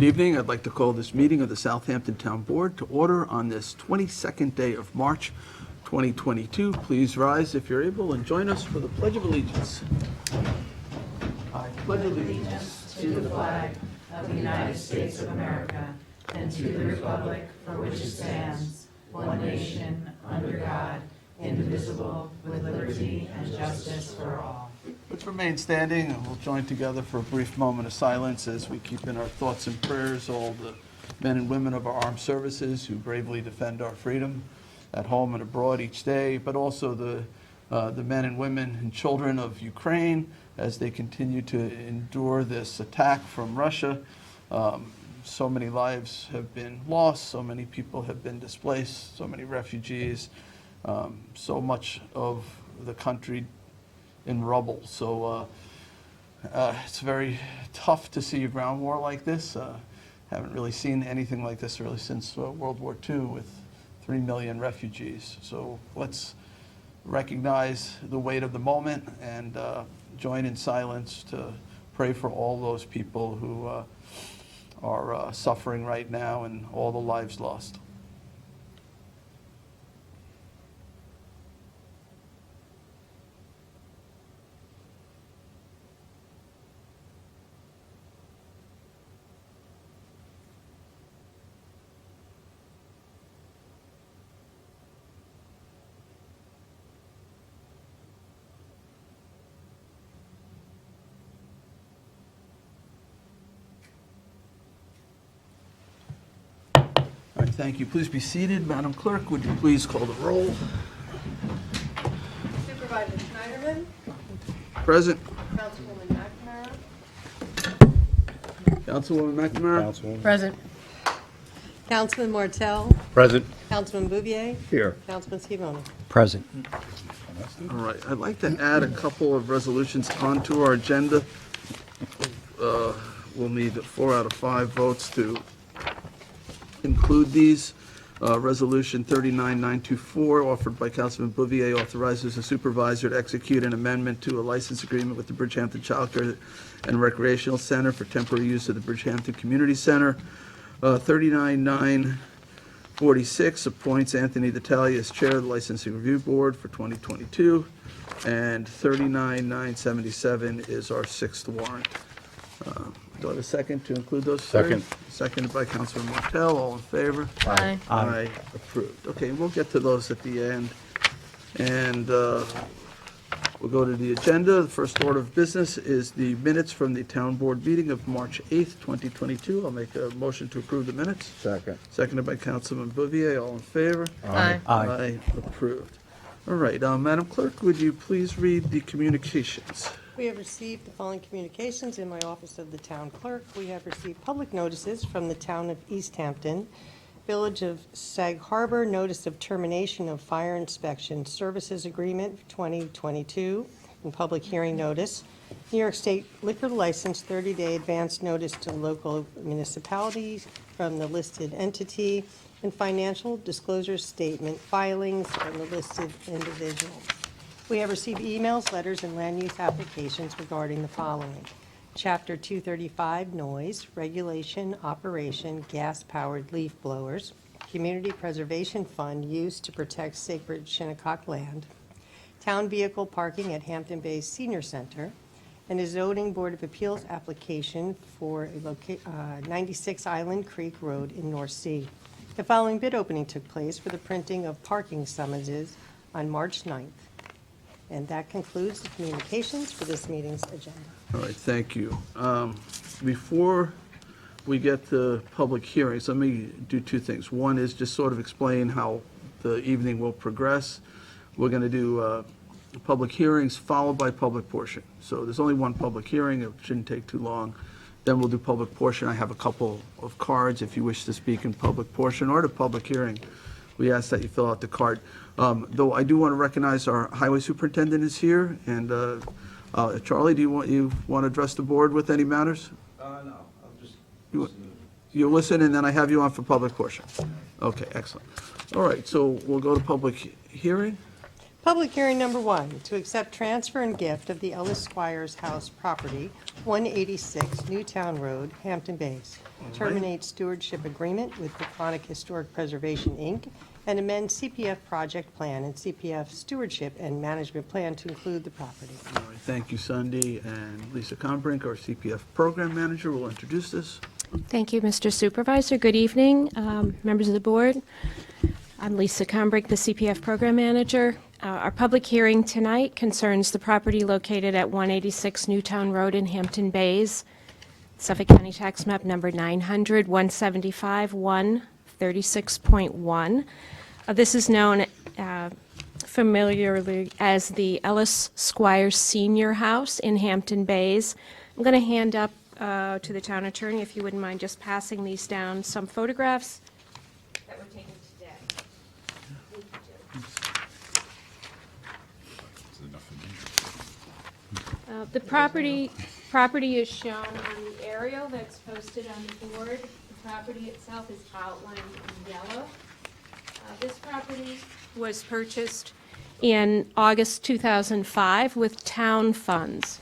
Good evening. I'd like to call this meeting of the Southampton Town Board to order on this 22nd day of March, 2022. Please rise if you're able and join us for the Pledge of Allegiance. I pledge allegiance to the flag of the United States of America and to the republic for which it stands, one nation, under God, indivisible, with liberty and justice for all. Let's remain standing and we'll join together for a brief moment of silence as we keep in our thoughts and prayers all the men and women of our armed services who bravely defend our freedom at home and abroad each day, but also the men and women and children of Ukraine as they continue to endure this attack from Russia. So many lives have been lost, so many people have been displaced, so many refugees, so much of the country in rubble. So it's very tough to see a ground war like this. Haven't really seen anything like this really since World War II with 3 million refugees. So let's recognize the weight of the moment and join in silence to pray for all those people who are suffering right now and all the lives lost. All right, thank you. Please be seated. Madam Clerk, would you please call the roll? Supervisor Schneiderman. Present. Councilwoman McNamara. Councilwoman McNamara? Present. Councilman Martell. Present. Councilman Bouvier. Here. Councilman Scavone. Present. All right, I'd like to add a couple of resolutions onto our agenda. We'll need 4 out of 5 votes to include these. Resolution 39924, offered by Councilman Bouvier, authorizes the supervisor to execute an amendment to a license agreement with the Bridgehampton Childcare and Recreational Center for temporary use of the Bridgehampton Community Center. 39946 appoints Anthony Vitale as chair of the Licensing Review Board for 2022. And 39977 is our 6th warrant. Do I have a second to include those? Second. Seconded by Councilman Martell. All in favor? Aye. Aye. Approved. Okay, we'll get to those at the end. And we'll go to the agenda. The first order of business is the minutes from the town board meeting of March 8th, 2022. I'll make a motion to approve the minutes. Second. Seconded by Councilman Bouvier. All in favor? Aye. Aye. Approved. All right, Madam Clerk, would you please read the communications? We have received the following communications in my office of the town clerk. We have received public notices from the town of East Hampton, Village of Sag Harbor, notice of termination of fire inspection services agreement for 2022, and public hearing notice. New York State liquor license 30-day advance notice to local municipalities from the listed entity, and financial disclosure statement filings from the listed individuals. We have received emails, letters, and land use applications regarding the following: Chapter 235 noise, regulation, operation, gas-powered leaf blowers, Community Preservation Fund used to protect sacred Shinnecock land, town vehicle parking at Hampton Bays Senior Center, and a zoning board of appeals application for a 96 Island Creek Road in North Sea. The following bid opening took place for the printing of parking summonses on March 9th. And that concludes the communications for this meeting's agenda. All right, thank you. Before we get to public hearings, let me do 2 things. One is just sort of explain how the evening will progress. We're going to do public hearings followed by public portion. So there's only one public hearing. It shouldn't take too long. Then we'll do public portion. I have a couple of cards if you wish to speak in public portion or to public hearing. We ask that you fill out the card. Though I do want to recognize our highway superintendent is here. And Charlie, do you want to address the board with any matters? No, I'll just You- listen to it. You listen, and then I have you on for public portion. Okay, excellent. All right, so we'll go to public hearing. Public hearing number 1, to accept transfer and gift of the Ellis Squires house property, 186 Newtown Road, Hampton Bays. Terminate stewardship agreement with Mcaudel Historic Preservation, Inc., and amend CPF project plan and CPF stewardship and management plan to include the property. All right, thank you, Sunday. And Lisa Combrink, our CPF program manager, will introduce this. Thank you, Mr. Supervisor. Good evening, members of the board. I'm Lisa Combrink, the CPF program manager. Our public hearing tonight concerns the property located at 186 Newtown Road in Hampton Bays, Suffolk County Tax Map number 900, 175, 136.1. This is known familiarly as the Ellis Squires Senior House in Hampton Bays. I'm going to hand up to the town attorney, if you wouldn't mind just passing these down, some photographs that were taken today. The property is shown on the aerial that's posted on the board. The property itself is outlined in yellow. This property was purchased in August 2005 with town funds.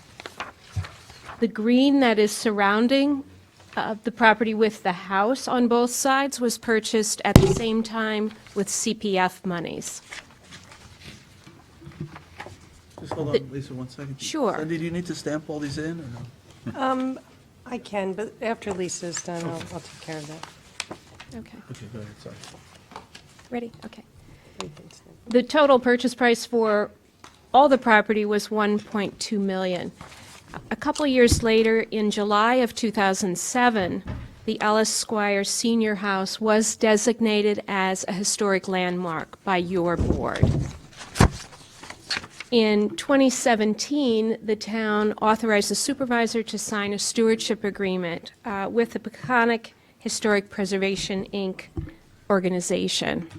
The green that is surrounding the property with the house on both sides was purchased at the same time with CPF monies. Just hold on, Lisa, 1 second. Sure. Sunday, do you need to stamp all these in, or no? I can, but after Lisa's done, I'll take care of that. Okay, Okay, go ahead, sorry. ready? Okay. You can stamp. The total purchase price for all the property was $1.2 million. A couple years later, in July of 2007, the Ellis Squires Senior House was designated as a historic landmark by your board. In 2017, the town authorized the supervisor to sign a stewardship agreement with the Mcaudel Historic Preservation, Inc. organization.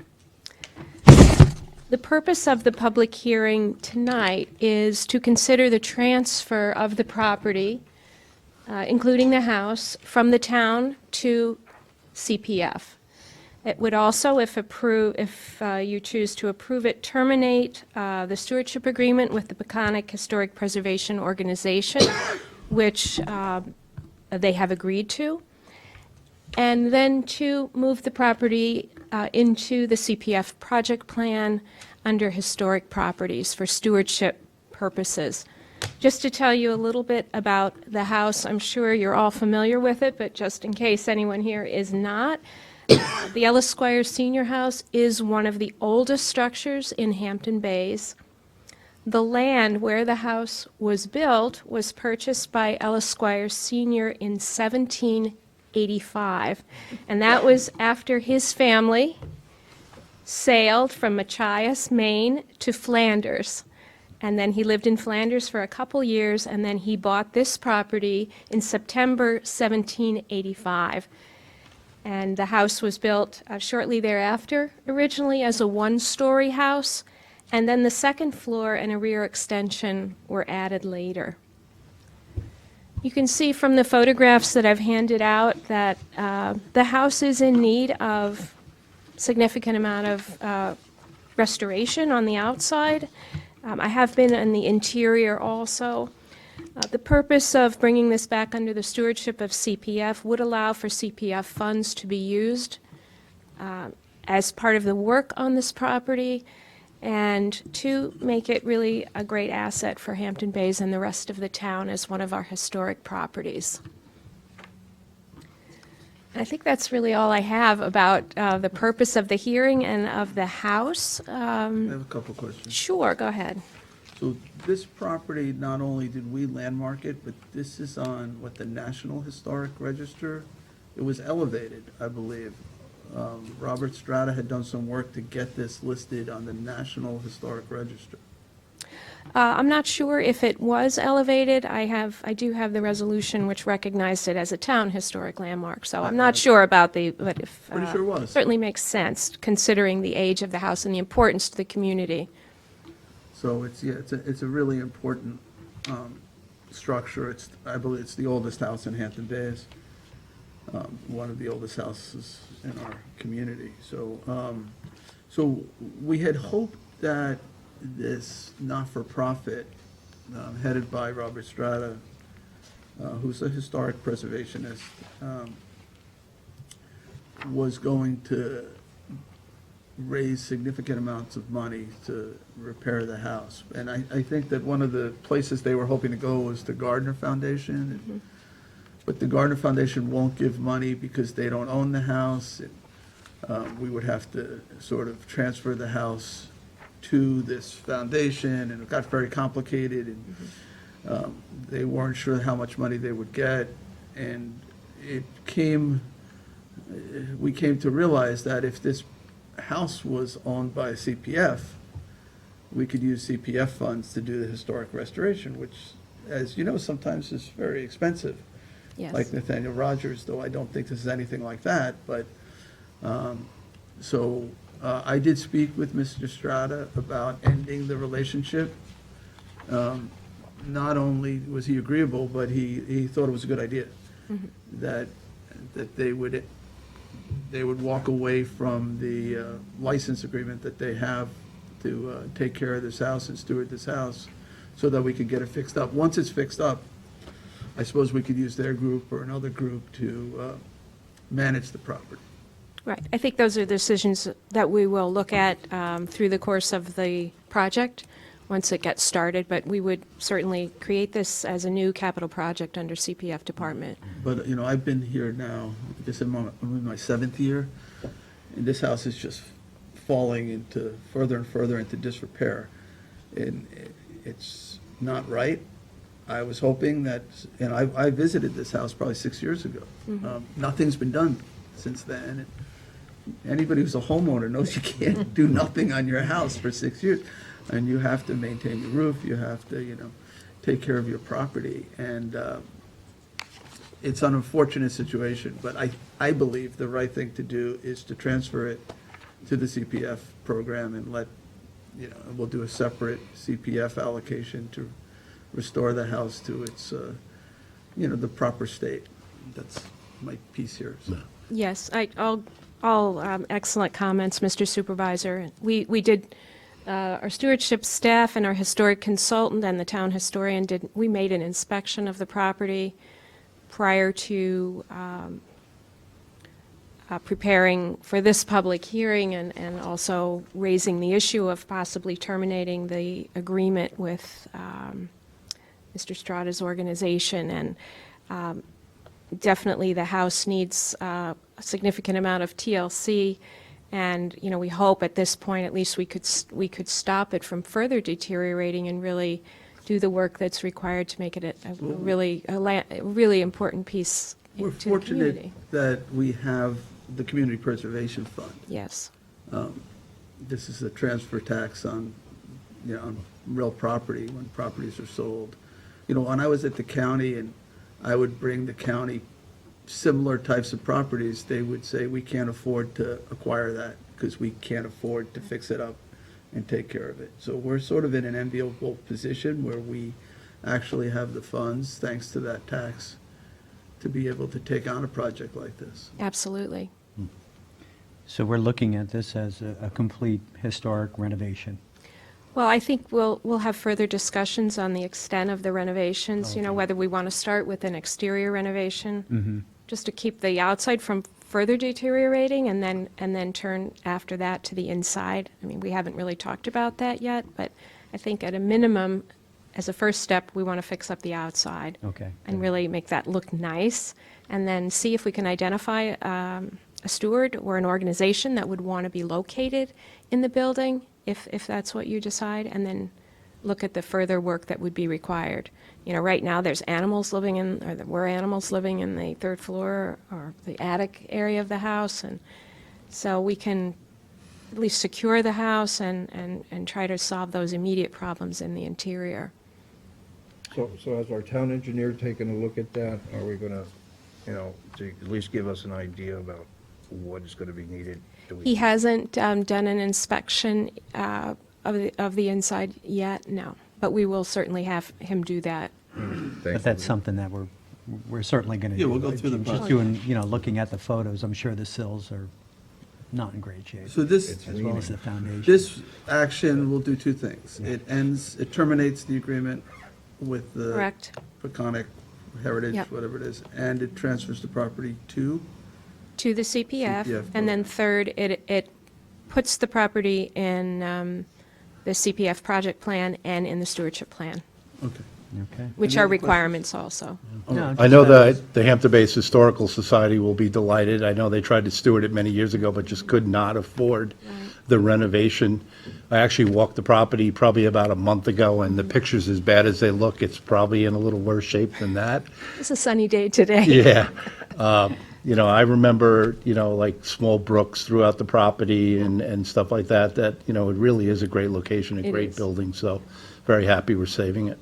The purpose of the public hearing tonight is to consider the transfer of the property, including the house, from the town to CPF. It would also, if you choose to approve it, terminate the stewardship agreement with the Mcaudel Historic Preservation Organization, which they have agreed to, and then to move the property into the CPF project plan under historic properties for stewardship purposes. Just to tell you a little bit about the house, I'm sure you're all familiar with it, but just in case anyone here is not, the Ellis Squires Senior House is one of the oldest structures in Hampton Bays. The land where the house was built was purchased by Ellis Squires Senior in 1785, and that was after his family sailed from Machias, Maine, to Flanders. And then he lived in Flanders for a couple years, and then he bought this property in September 1785. And the house was built shortly thereafter, originally as a one-story house, and then the second floor and a rear extension were added later. You can see from the photographs that I've handed out that the house is in need of significant amount of restoration on the outside. I have been in the interior also. The purpose of bringing this back under the stewardship of CPF would allow for CPF funds to be used as part of the work on this property and to make it really a great asset for Hampton Bays and the rest of the town as one of our historic properties. I think that's really all I have about the purpose of the hearing and of the house. I have a couple questions. Sure, go ahead. So this property, not only did we landmark it, but this is on what, the National Historic Register? It was elevated, I believe. Robert Strata had done some work to get this listed on the National Historic Register. I'm not sure if it was elevated. I do have the resolution which recognized it as a town historic landmark, so I'm not sure about but if. Pretty sure it was. Certainly makes sense, considering the age of the house and the importance to the community. So it's a really important structure. I believe it's the oldest house in Hampton Bays, one of the oldest houses in our community. So we had hoped that this not-for-profit headed by Robert Strata, who's a historic preservationist, was going to raise significant amounts of money to repair the house. And I think that one of the places they were hoping to go was the Gardner Foundation. But the Gardner Foundation won't give money because they don't own the house. We would have to sort of transfer the house to this foundation, and it got very complicated, and they weren't sure how much money they would get. And we came to realize that if this house was owned by CPF, we could use CPF funds to do the historic restoration, which, as you know, sometimes is very expensive. Yes. Like Nathaniel Rogers, though I don't think this is anything like that. But I did speak with Mr. Strata about ending the relationship. Not only was he agreeable, but he thought it was a good idea that they would walk away from the license agreement that they have to take care of this house and steward this house, so that we could get it fixed up. Once it's fixed up, I suppose we could use their group or another group to manage the property. Right. I think those are decisions that we will look at through the course of the project once it gets started, but we would certainly create this as a new capital project under CPF department. But, you know, I've been here now, I guess I'm in my 7th year, and this house is just falling into further and further into disrepair. And it's not right. I was hoping that, and I visited this house probably 6 years ago. Nothing's been done since then. And anybody who's a homeowner knows you can't do nothing on your house for 6 years. And you have to maintain your roof, you have to, you know, take care of your property. And it's an unfortunate situation, but I believe the right thing to do is to transfer it to the CPF program and we'll do a separate CPF allocation to restore the house to its, the proper state. That's my piece here. So. Yes, all excellent comments, Mr. Supervisor. We did, our stewardship staff and our historic consultant and the town historian we made an inspection of the property prior to preparing for this public hearing and also raising the issue of possibly terminating the agreement with Mr. Strata's organization. And definitely the house needs a significant amount of TLC, and we hope at this point at least we could stop it from further deteriorating and really do the work that's required to make it a really important piece We're to the fortunate community. that we have the Community Preservation Fund. Yes. This is a transfer tax on real property when properties are sold. When I was at the county and I would bring the county similar types of properties, they would say, we can't afford to acquire that because we can't afford to fix it up and take care of it. So we're sort of in an enviable position where we actually have the funds, thanks to that tax, to be able to take on a project like this. Absolutely. So we're looking at this as a complete historic renovation. Well, I think we'll have further discussions on the extent of the renovations, Okay. whether we want to start with an exterior renovation, just to keep the outside from further deteriorating, and then turn after that to the inside. I mean, we haven't really talked about that yet, but I think at a minimum, as a first step, we want to fix up the outside. Okay. And really make that look nice, and then see if we can identify a steward or an organization that would want to be located in the building, if that's what you decide, and then look at the further work that would be required. Right now, there were animals living in the 3rd floor or the attic area of the house, and so we can at least secure the house and try to solve those immediate problems in the interior. So has our town engineer taken a look at that? Are we gonna, to at least give us an idea about what is gonna be needed? He hasn't done an inspection of the inside yet, no. But we will certainly have him do that. But that's something that we're certainly going to do. Yeah, we'll go through the Just process. doing, looking at the photos, I'm sure the sills are not in great shape, So this, as well as the foundation. this action will do two things. It terminates the agreement with the Correct. Peconic Heritage, Yep. whatever it is, and it transfers the property to, To the CPF, CPF and then third, it puts the property in the CPF project plan and in the stewardship plan, okay. Okay. which Any are other questions? requirements also. No, I know that the Hampton-based Historical Society will be delighted. I know they tried to steward it many years ago, but just could not afford the renovation. I actually walked the property probably about a month ago, and the pictures, as bad as they look, it's probably in a little worse shape than that. It's a sunny day today. Yeah. You know, I remember, you know, like small brooks throughout the property and stuff like that, you know, it really is a great location, a It great is. building, so very happy we're saving it.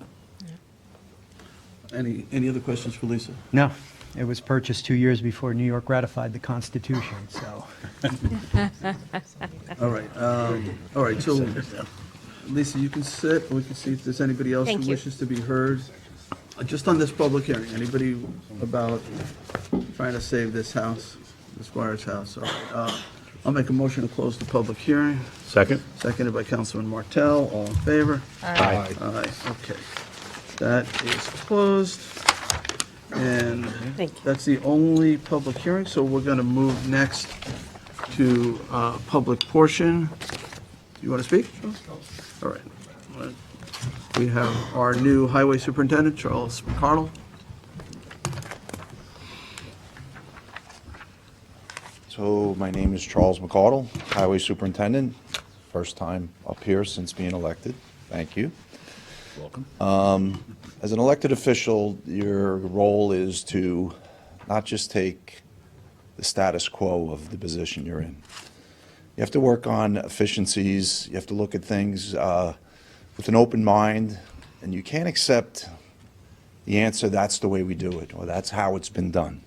Any other questions for Lisa? No, it was purchased 2 years before New York ratified the Constitution, so. All right, so Lisa, you can sit, we can see if there's anybody else who Thank you. wishes to be heard. Just on this public hearing, anybody about trying to save this house, the Squires house? All right, I'll make a motion to close the public hearing. Second? Seconded by Councilman Martell, all in favor? Aye. Aye, okay. That is closed, and Thank you. that's the only public hearing, so we're going to move next to public portion. You want to speak? All right. We have our new Highway Superintendent, Charles Mcaudel. So my name is Charles Mcaudel, Highway Superintendent. First time up here since being elected. Thank you. Welcome. As an elected official, your role is to not just take the status quo of the position you're in. You have to work on efficiencies. You have to look at things with an open mind, and you can't accept the answer, that's the way we do it, or that's how it's been done.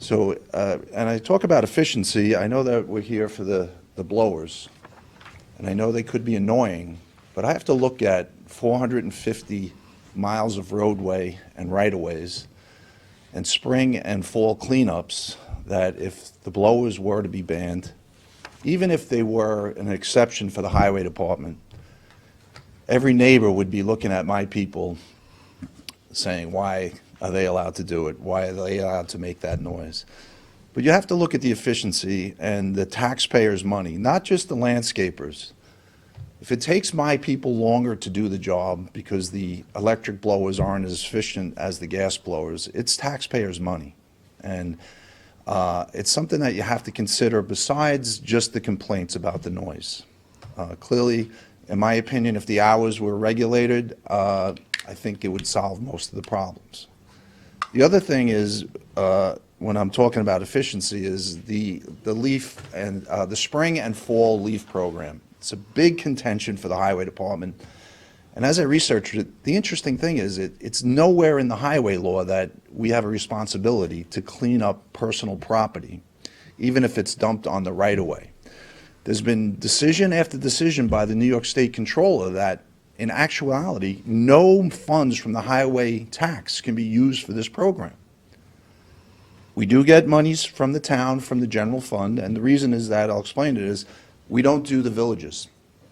So, and I talk about efficiency, I know that we're here for the blowers, and I know they could be annoying, but I have to look at 450 miles of roadway and right-of-ways and spring and fall cleanups that if the blowers were to be banned, even if they were an exception for the highway department, every neighbor would be looking at my people saying, why are they allowed to do it? Why are they allowed to make that noise? But you have to look at the efficiency and the taxpayers' money, not just the landscapers. If it takes my people longer to do the job because the electric blowers aren't as efficient as the gas blowers, it's taxpayers' money. And it's something that you have to consider besides just the complaints about the noise. Clearly, in my opinion, if the hours were regulated, I think it would solve most of the problems. The other thing is, when I'm talking about efficiency, is the leaf and the spring and fall leaf program. It's a big contention for the highway department. And as I researched it, the interesting thing is it's nowhere in the highway law that we have a responsibility to clean up personal property, even if it's dumped on the right-of-way. There's been decision after decision by the New York State Controller that, in actuality, no funds from the highway tax can be used for this program. We do get monies from the town, from the general fund, and the reason is that, I'll explain it, is we don't do the villages.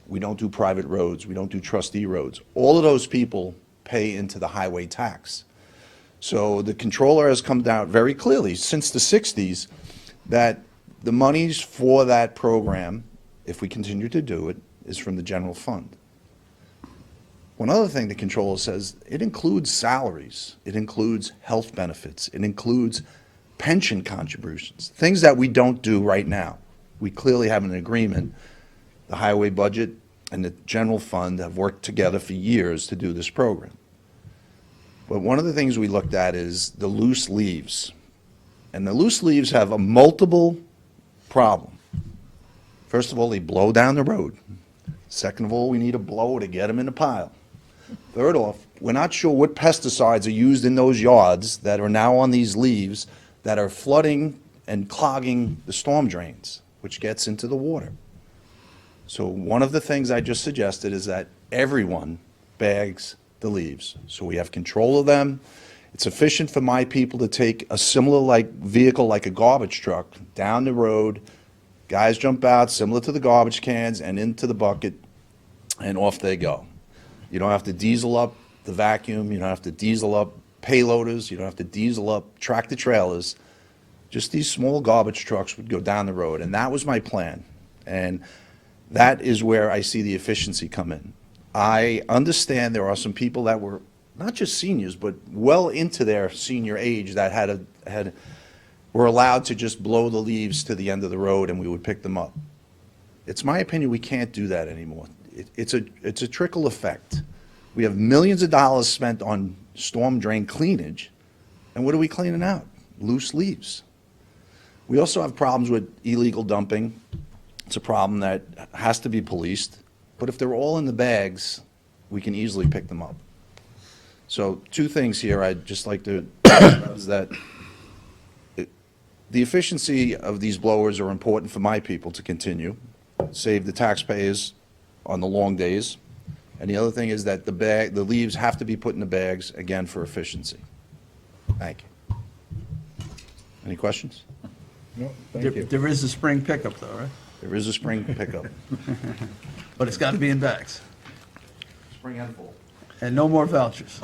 We don't do private roads. We don't do trustee roads. All of those people pay into the highway tax. So the controller has come down very clearly since the 60s that the monies for that program, if we continue to do it, is from the general fund. One other thing the controller says, it includes salaries, it includes health benefits, it includes pension contributions, things that we don't do right now. We clearly have an agreement. The highway budget and the general fund have worked together for years to do this program. But one of the things we looked at is the loose leaves. And the loose leaves have a multiple problem. First of all, they blow down the road. Second of all, we need a blower to get them in the pile. Third off, we're not sure what pesticides are used in those yards that are now on these leaves that are flooding and clogging the storm drains, which gets into the water. So one of the things I just suggested is that everyone bags the leaves. So we have control of them. It's efficient for my people to take a similar vehicle like a garbage truck down the road, Guys jump out, similar to the garbage cans, and into the bucket, and off they go. You don't have to diesel up the vacuum, you don't have to diesel up payloaders, you don't have to diesel up tractor trailers. Just these small garbage trucks would go down the road, and that was my plan. And that is where I see the efficiency come in. I understand there are some people that were not just seniors, but well into their senior age that were allowed to just blow the leaves to the end of the road and we would pick them up. It's my opinion we can't do that anymore. It's a trickle effect. We have millions of dollars spent on storm drain cleanage, and what are we cleaning out? Loose leaves. We also have problems with illegal dumping. It's a problem that has to be policed, but if they're all in the bags, we can easily pick them up. So 2 things here I'd just like to is that the efficiency of these blowers are important for my people to continue, save the taxpayers on the long days. And the other thing is that the leaves have to be put in the bags, again, for efficiency. Thank you. Any questions? No, thank you. There is a spring pickup though, right? There is a spring pickup. But it's got to be in bags. Spring and fall. And no more vouchers.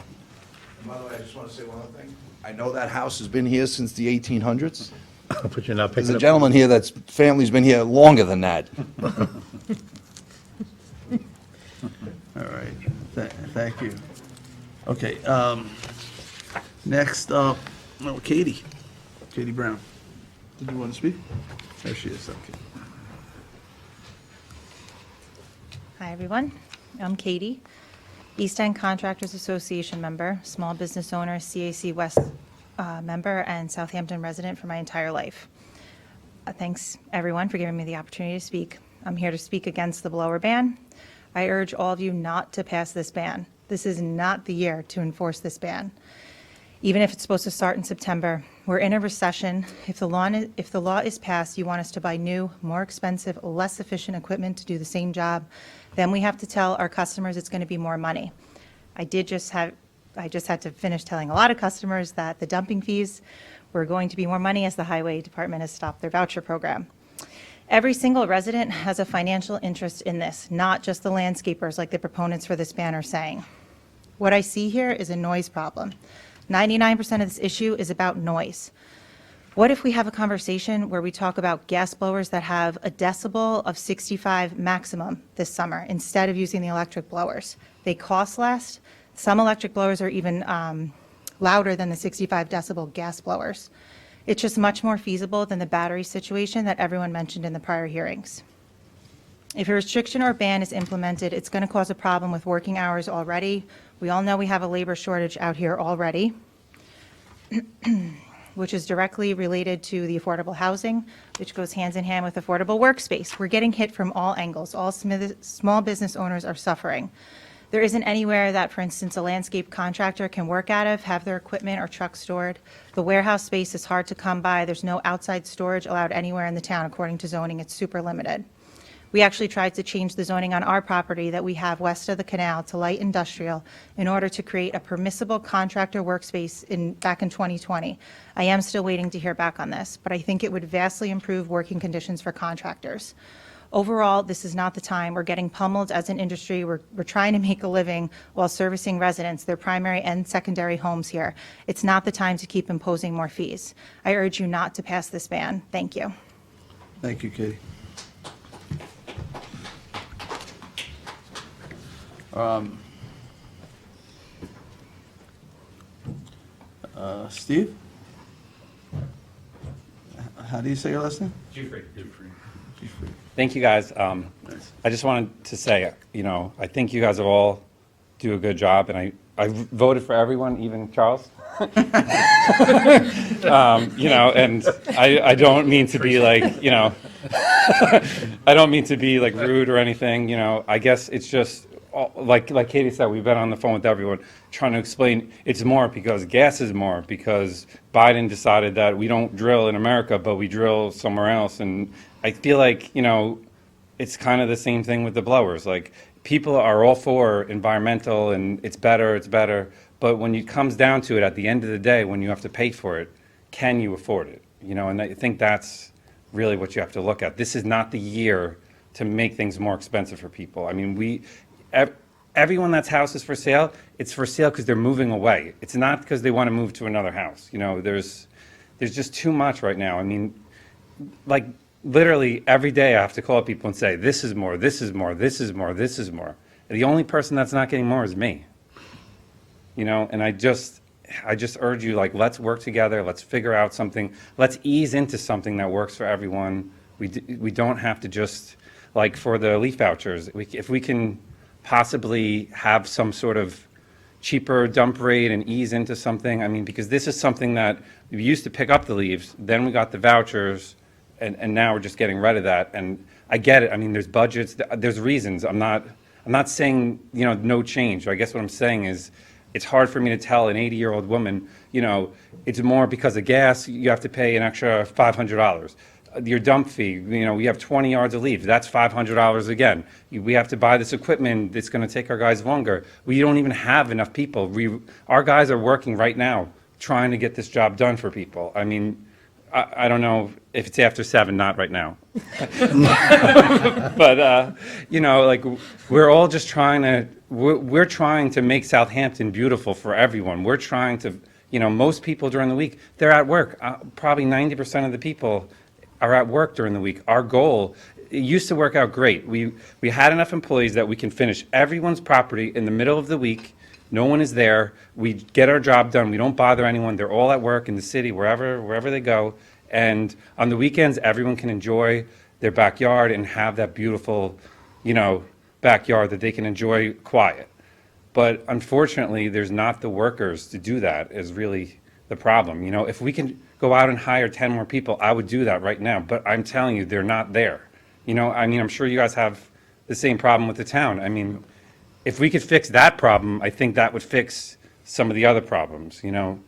And by the way, I just want to say one other thing. I know that house has been here since the 1800s. But you're not There's picking a up. gentleman here that's family's been here longer than that. All right, thank you. Okay, next up, Katie Brown. Did you want to speak? There she is, okay. Hi, everyone. I'm Katie, East End Contractors Association member, small business owner, CAC West member, and Southampton resident for my entire life. Thanks, everyone, for giving me the opportunity to speak. I'm here to speak against the blower ban. I urge all of you not to pass this ban. This is not the year to enforce this ban. Even if it's supposed to start in September, we're in a recession. If the law is passed, you want us to buy new, more expensive, less efficient equipment to do the same job, then we have to tell our customers it's going to be more money. I just had to finish telling a lot of customers that the dumping fees were going to be more money as the highway department has stopped their voucher program. Every single resident has a financial interest in this, not just the landscapers like the proponents for this ban are saying. What I see here is a noise problem. 99% of this issue is about noise. What if we have a conversation where we talk about gas blowers that have a decibel of 65 maximum this summer instead of using the electric blowers? They cost less. Some electric blowers are even louder than the 65 decibel gas blowers. It's just much more feasible than the battery situation that everyone mentioned in the prior hearings. If a restriction or ban is implemented, it's going to cause a problem with working hours already. We all know we have a labor shortage out here already, which is directly related to the affordable housing, which goes hands in hand with affordable workspace. We're getting hit from all angles. All small business owners are suffering. There isn't anywhere that, for instance, a landscape contractor can work out of, have their equipment or truck stored. The warehouse space is hard to come by. There's no outside storage allowed anywhere in the town. According to zoning, it's super limited. We actually tried to change the zoning on our property that we have west of the canal to light industrial in order to create a permissible contractor workspace back in 2020. I am still waiting to hear back on this, but I think it would vastly improve working conditions for contractors. Overall, this is not the time. We're getting pummeled as an industry. We're trying to make a living while servicing residents, their primary and secondary homes here. It's not the time to keep imposing more fees. I urge you not to pass this ban. Thank you. Thank you, Katie. Steve? How do you say your last name? Jufrey. Jeffrey. Thank you, guys. Nice. I just wanted to say, I think you guys have all do a good job, and I voted for everyone, even Charles. And I don't mean to be like, I don't mean to be like rude or anything, I guess it's just, like Katie said, we've been on the phone with everyone trying to explain it's more because gas is more, because Biden decided that we don't drill in America, but we drill somewhere else. And I feel like, it's kind of the same thing with the blowers. Like, people are all for environmental and it's better. But when it comes down to it, at the end of the day, when you have to pay for it, can you afford it? And I think that's really what you have to look at. This is not the year to make things more expensive for people. I mean, everyone that's house is for sale, it's for sale because they're moving away. It's not because they want to move to another house. You know, there's just too much right now. I mean, like, literally every day I have to call people and say, this is more, this is more, this is more, this is more. And the only person that's not getting more is me. You know, and I just urge you, like, let's work together, let's figure out something, let's ease into something that works for everyone. We don't have to just, like, for the leaf vouchers, if we can possibly have some sort of cheaper dump rate and ease into something, I mean, because this is something that we used to pick up the leaves, then we got the vouchers, and now we're just getting rid of that. And I get it, I mean, there's budgets, there's reasons. I'm not saying, you know, no change. I guess what I'm saying is, it's hard for me to tell an 80-year-old woman, you know, it's more because of gas, you have to pay an extra $500. Your dump fee, you know, we have 20 yards of leaves, that's $500 again. We have to buy this equipment, it's gonna take our guys longer. We don't even have enough people. Our guys are working right now, trying to get this job done for people. I mean, I don't know if it's after 7, not right now. But, you know, like, we're all just trying to, we're trying to make Southampton beautiful for everyone. We're trying to, you know, most people during the week, they're at work. Probably 90% of the people are at work during the week. Our goal, it used to work out great. We had enough employees that we can finish everyone's property in the middle of the week. No one is there. We get our job done. We don't bother anyone. They're all at work in the city, wherever they go. And on the weekends, everyone can enjoy their backyard and have that beautiful, you know, backyard that they can enjoy quiet. But unfortunately, there's not the workers to do that is really the problem. You know, if we can go out and hire 10 more people, I would do that right now. But I'm telling you, they're not there. You know, I mean, I'm sure you guys have the same problem with the town. I mean, if we could fix that problem, I think that would fix some of the other problems, you know?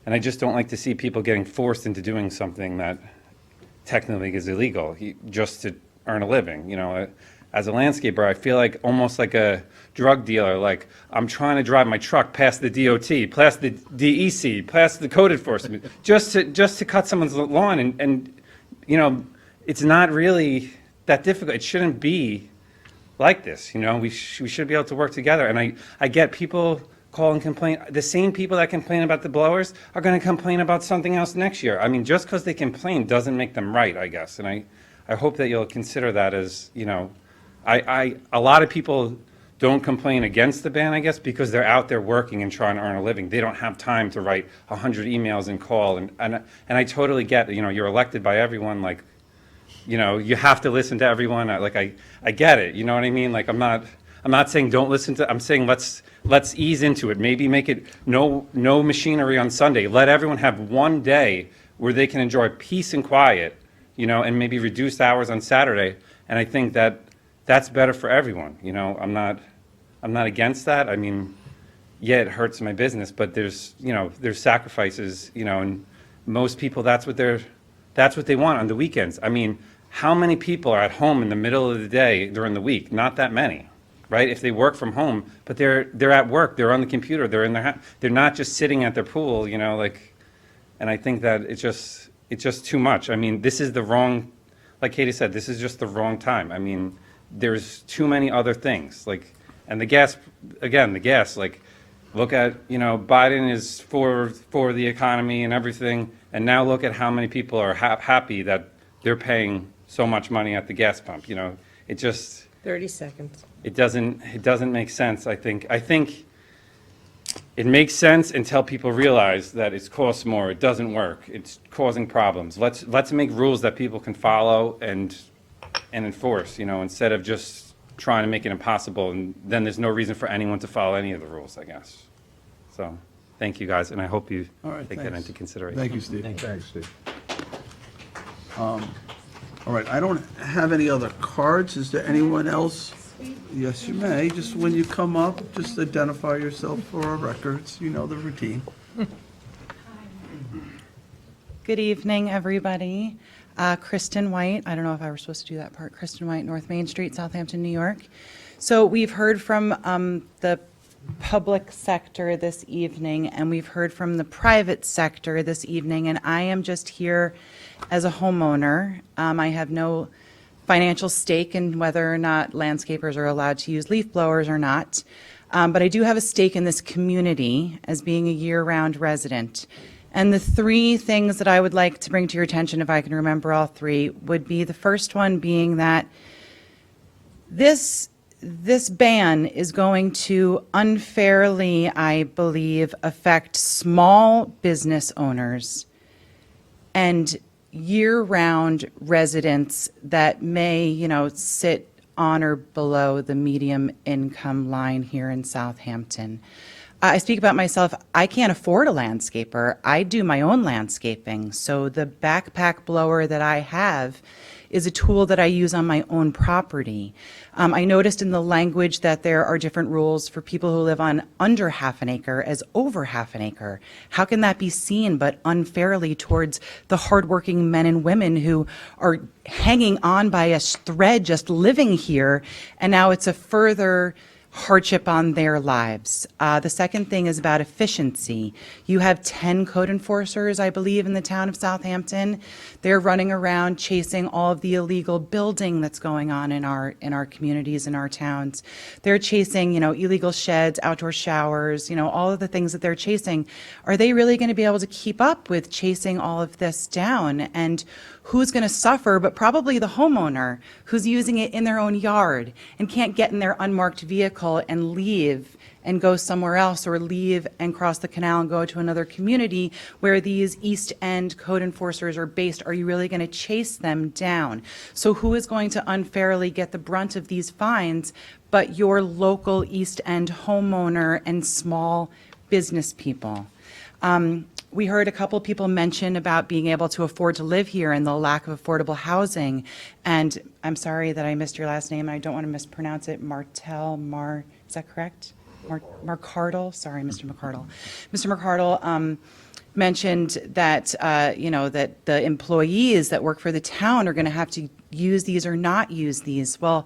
And I just don't like to see people getting forced into doing something that technically is illegal, just to earn a living, you know? As a landscaper, I feel like almost like a drug dealer, like I'm trying to drive my truck past the DOT, past the DEC, past the code enforcement, just to cut someone's lawn, and you know, it's not really that difficult. It shouldn't be like this, you know? We should be able to work together. And I get people call and complain. The same people that complain about the blowers are going to complain about something else next year. I mean, just because they complain doesn't make them right, I guess. And I hope that you'll consider that as, you know, a lot of people don't complain against the ban, I guess, because they're out there working and trying to earn a living. They don't have time to write 100 emails and call. And I totally get, you know, you're elected by everyone, like, you know, you have to listen to everyone. I get it. You know what I mean? Like, I'm not saying don't listen to, I'm saying let's ease into it. Maybe make it no machinery on Sunday. Let everyone have one day where they can enjoy peace and quiet, you know, and maybe reduced hours on Saturday. And I think that's better for everyone. You know, I'm not against that. I mean, yeah, it hurts my business, but there's sacrifices, you know, and most people, that's what they want on the weekends. I mean, how many people are at home in the middle of the day during the week? Not that many, right? If they work from home, but they're at work, they're on the computer, they're in their house, they're not just sitting at their pool, you know, like, and I think that it's just too much. I mean, this is the wrong, like Katie said, this is just the wrong time. I mean, there's too many other things, like, and the gas, like, look at, you know, Biden is for the economy and everything, and now look at how many people are happy that they're paying so much money at the gas pump, you know? It just, 30 seconds. it doesn't make sense, I think. I think it makes sense until people realize that it costs more, it doesn't work, it's causing problems. Let's make rules that people can follow and enforce, you know, instead of just trying to make it impossible, and then there's no reason for anyone to follow any of the rules, I guess. So, thank you guys, and I hope you All right, take that thanks. into consideration. Thank you, Steve. Thanks, Steve. All right, I don't have any other cards. Is there anyone else? Yes, you may. Just when you come up, just identify yourself for our records. You know the routine. Good evening, everybody. Kristen White, I don't know if I was supposed to do that part. Kristen White, North Main Street, Southampton, New York. So we've heard from the public sector this evening, and we've heard from the private sector this evening, and I am just here as a homeowner. I have no financial stake in whether or not landscapers are allowed to use leaf blowers or not. But I do have a stake in this community as being a year-round resident. And the three things that I would like to bring to your attention, if I can remember all three, would be the first one being that this ban is going to unfairly, I believe, affect small business owners and year-round residents that may, sit on or below the medium income line here in Southampton. I speak about myself. I can't afford a landscaper. I do my own landscaping. So the backpack blower that I have is a tool that I use on my own property. I noticed in the language that there are different rules for people who live on under half an acre as over half an acre. How can that be seen but unfairly towards the hardworking men and women who are hanging on by a thread just living here, and now it's a further hardship on their lives. The second thing is about efficiency. You have 10 code enforcers, I believe, in the town of Southampton. They're running around chasing all of the illegal building that's going on in our communities, in our towns. They're chasing, illegal sheds, outdoor showers, all of the things that they're chasing. Are they really going to be able to keep up with chasing all of this down? And who's going to suffer, but probably the homeowner who's using it in their own yard and can't get in their unmarked vehicle and leave and go somewhere else, or leave and cross the canal and go to another community where these East End code enforcers are based. Are you really going to chase them down? So who is going to unfairly get the brunt of these fines but your local East End homeowner and small business people? We heard a couple people mention about being able to afford to live here and the lack of affordable housing. And I'm sorry that I missed your last name. I don't want to mispronounce it. Is that correct? Mcaudel. Sorry, Mr. Mcaudel. Mr. Mcaudel mentioned that, that the employees that work for the town are going to have to use these or not use these. Well,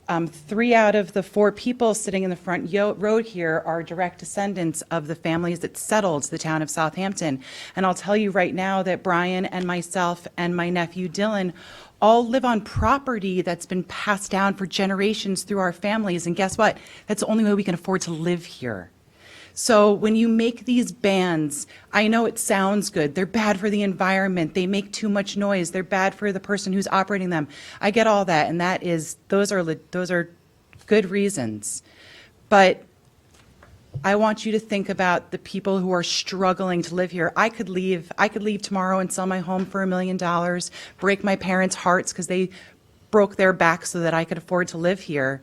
3 out of the 4 people sitting in the front row here are direct descendants of the families that settled the town of Southampton. And I'll tell you right now that Brian and myself and my nephew Dylan all live on property that's been passed down for generations through our families. And guess what? That's the only way we can afford to live here. So when you make these bans, I know it sounds good. They're bad for the environment. They make too much noise. They're bad for the person who's operating them. I get all that, and those are good reasons. But I want you to think about the people who are struggling to live here. I could leave tomorrow and sell my home for $1 million, break my parents' hearts because they broke their backs so that I could afford to live here,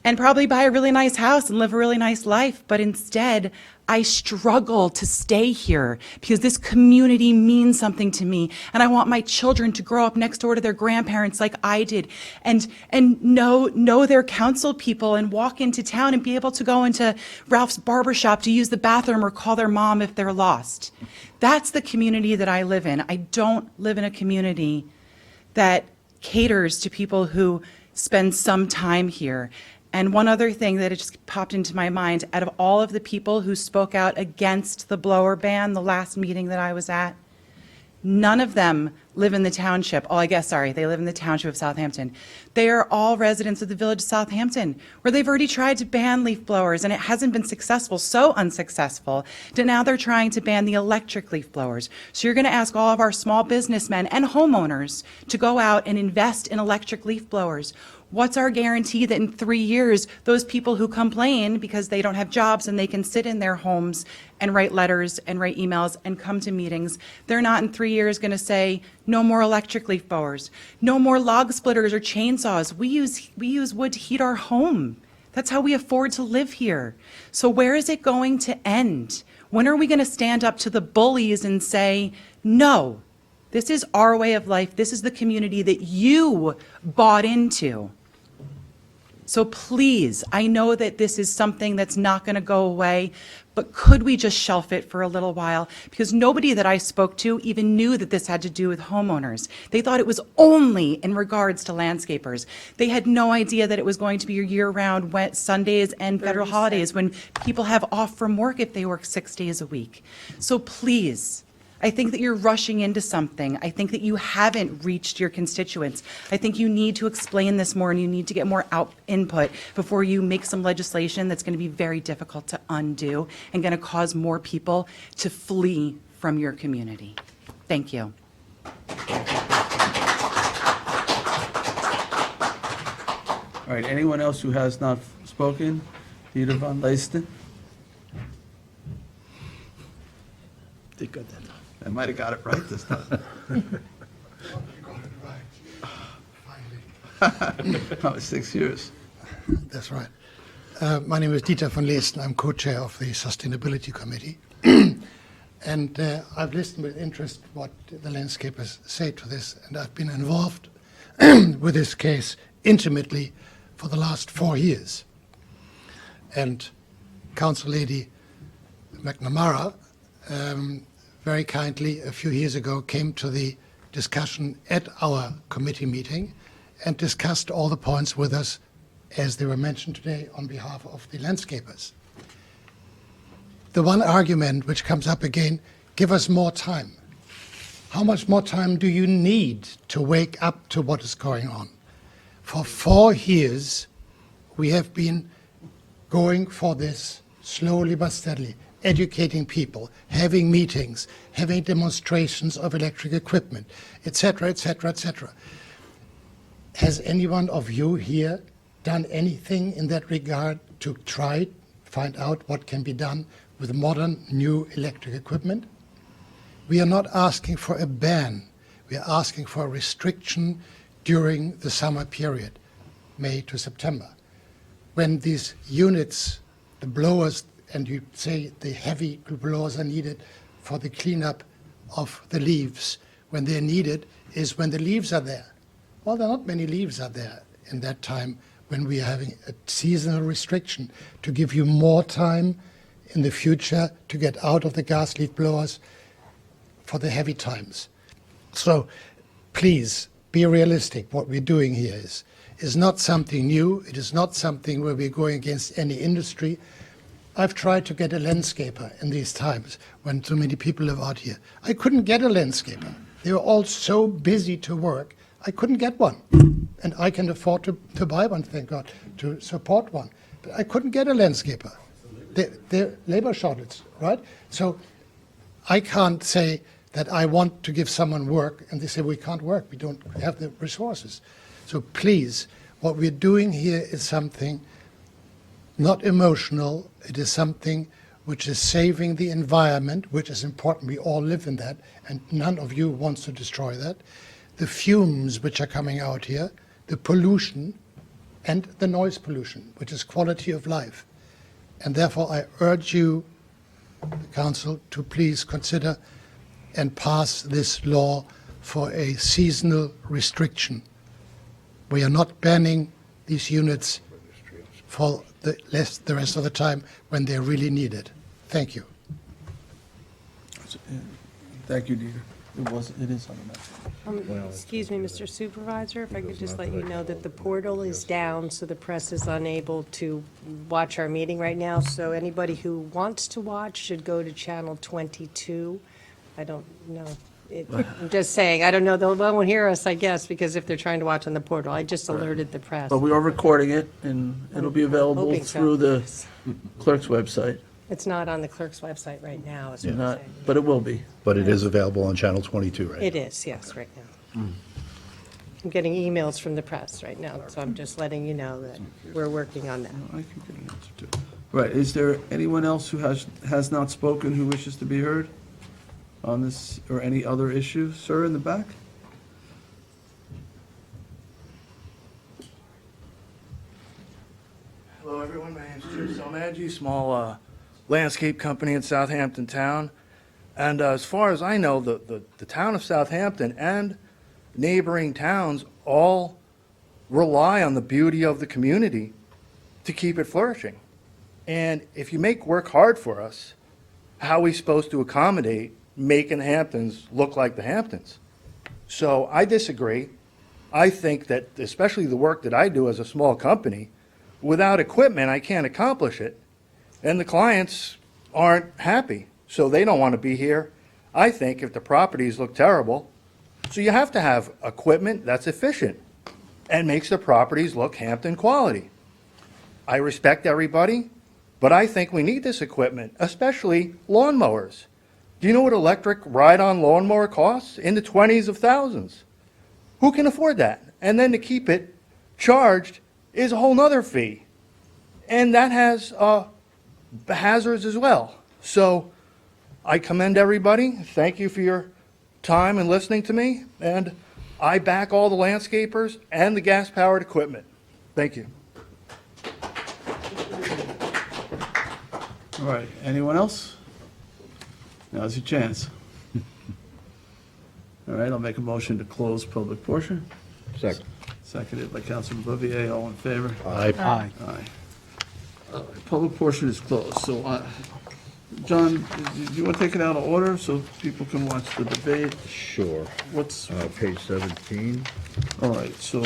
and probably buy a really nice house and live a really nice life. But instead, I struggle to stay here because this community means something to me. And I want my children to grow up next door to their grandparents like I did, and know their council people and walk into town and be able to go into Ralph's barbershop to use the bathroom or call their mom if they're lost. That's the community that I live in. I don't live in a community that caters to people who spend some time here. And one other thing that it just popped into my mind, out of all of the people who spoke out against the blower ban, the last meeting that I was at, none of them live in the township. They live in the township of Southampton. They are all residents of the village of Southampton, where they've already tried to ban leaf blowers, and it hasn't been successful, so unsuccessful, that now they're trying to ban the electric leaf blowers. So you're going to ask all of our small businessmen and homeowners to go out and invest in electric leaf blowers. What's our guarantee that in 3 years, those people who complain because they don't have jobs and they can sit in their homes and write letters and write emails and come to meetings, they're not in 3 years going to say, no more electric leaf blowers, no more log splitters or chainsaws. We use wood to heat our home. That's how we afford to live here. So where is it going to end? When are we going to stand up to the bullies and say, no, this is our way of life. This is the community that you bought into. So please, I know that this is something that's not going to go away, but could we just shelf it for a little while? Because nobody that I spoke to even knew that this had to do with homeowners. They thought it was only in regards to landscapers. They had no idea that it was going to be year-round Sundays and federal holidays when people have off from work if they work 6 days a week. So please, I think that you're rushing into something. I think that you haven't reached your constituents. I think you need to explain this more and you need to get more input before you make some legislation that's going to be very difficult to undo and going to cause more people to flee from your community. Thank you. All right, anyone else who has not spoken? Peter von Leisten? Did good that time. I might have got it right this time. That was 6 years. That's right. My name is Dieter von Leesten. I'm co-chair of the Sustainability Committee. And I've listened with interest what the landscapers say to this, and I've been involved with this case intimately for the last 4 years. And Council Lady McNamara very kindly a few years ago came to the discussion at our committee meeting and discussed all the points with us as they were mentioned today on behalf of the landscapers. The one argument which comes up again, give us more time. How much more time do you need to wake up to what is going on? For 4 years, we have been going for this slowly but steadily, educating people, having meetings, having demonstrations of electric equipment, etc., etc., etc. Has any one of you here done anything in that regard to try to find out what can be done with modern, new electric equipment? We are not asking for a ban. We are asking for a restriction during the summer period, May to September. When these units, the blowers, and you say the heavy blowers are needed for the cleanup of the leaves, when they're needed is when the leaves are there. Well, there are not many leaves are there in that time when we are having a seasonal restriction to give you more time in the future to get out of the gas leaf blowers for the heavy times. So please be realistic. What we're doing here is not something new. It is not something where we're going against any industry. I've tried to get a landscaper in these times when so many people live out here. I couldn't get a landscaper. They were all so busy to work, I couldn't get one. And I can afford to buy one, thank God, to support one. But I couldn't get a landscaper. They're labor shortage, right? So I can't say that I want to give someone work and they say we can't work, we don't have the resources. So please, what we're doing here is something not emotional. It is something which is saving the environment, which is important. We all live in that, and none of you wants to destroy that. The fumes which are coming out here, the pollution, and the noise pollution, which is quality of life. And therefore, I urge you, the Council, to please consider and pass this law for a seasonal restriction. We are not banning these units for the rest of the time when they're really needed. Thank you. Thank you, Dieter. It is on the map. Excuse me, Mr. Supervisor, if I could just let you know that the portal is down, so the press is unable to watch our meeting right now. So anybody who wants to watch should go to channel 22. I don't know. I'm just saying, I don't know, they won't hear us, I guess, because if they're trying to watch on the portal. I just alerted the press. But we are recording it, and it'll be available Hoping so. through the clerk's website. It's not on the clerk's website right now, is what I'm Not, saying. but it will be. But it is available on Channel 22, right? It is, yes, right now. I'm getting emails from the press right now, so I'm just letting you know that we're working on that. I can get an answer to. Right, is there anyone else who has not spoken who wishes to be heard on this or any other issue? Sir, in the back? Hello, everyone. My name is Jim Selmadji, small landscape company in Southampton town. And as far as I know, the town of Southampton and neighboring towns all rely on the beauty of the community to keep it flourishing. And if you make work hard for us, how are we supposed to accommodate making the Hamptons look like the Hamptons? So I disagree. I think that, especially the work that I do as a small company, without equipment, I can't accomplish it. And the clients aren't happy, so they don't want to be here. I think, if the properties look terrible. So you have to have equipment that's efficient and makes the properties look Hampton quality. I respect everybody, but I think we need this equipment, especially lawnmowers. Do you know what electric ride-on lawnmower costs? In the 20s of thousands. Who can afford that? And then to keep it charged is a whole nother fee. And that has hazards as well. So I commend everybody. Thank you for your time and listening to me. And I back all the landscapers and the gas-powered equipment. Thank you. All right, anyone else? Now's your chance. All right, I'll make a motion to close public portion. Second. Seconded by Councilman Bouvier, all in favor? Aye. Aye. Aye. All right, public portion is closed, so, John, do you want to take it out of order so people can watch the debate? Sure. What's, Page 17. all right, so,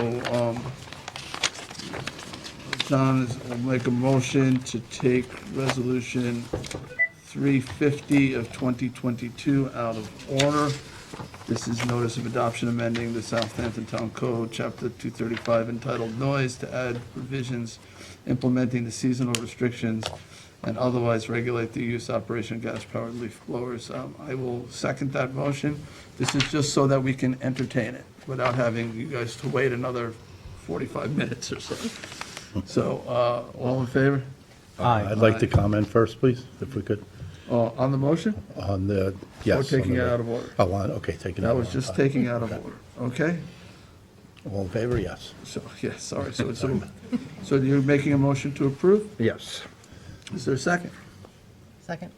John will make a motion to take resolution 350 of 2022 out of order. This is notice of adoption amending the Southampton Town Code, Chapter 235, entitled Noise, to add provisions implementing the seasonal restrictions and otherwise regulate the use, operation of gas-powered leaf blowers. I will second that motion. This is just so that we can entertain it without having you guys to wait another 45 minutes or so. So, all in favor? Aye. I'd like to comment first, please, if we could, On the motion? on the, Or yes. taking on it the- out of order? Oh, okay, taking it out. That was just taking out of order, okay? All in favor, yes. So, yeah, sorry, so you're making a motion to approve? Yes. Is there a second? Second.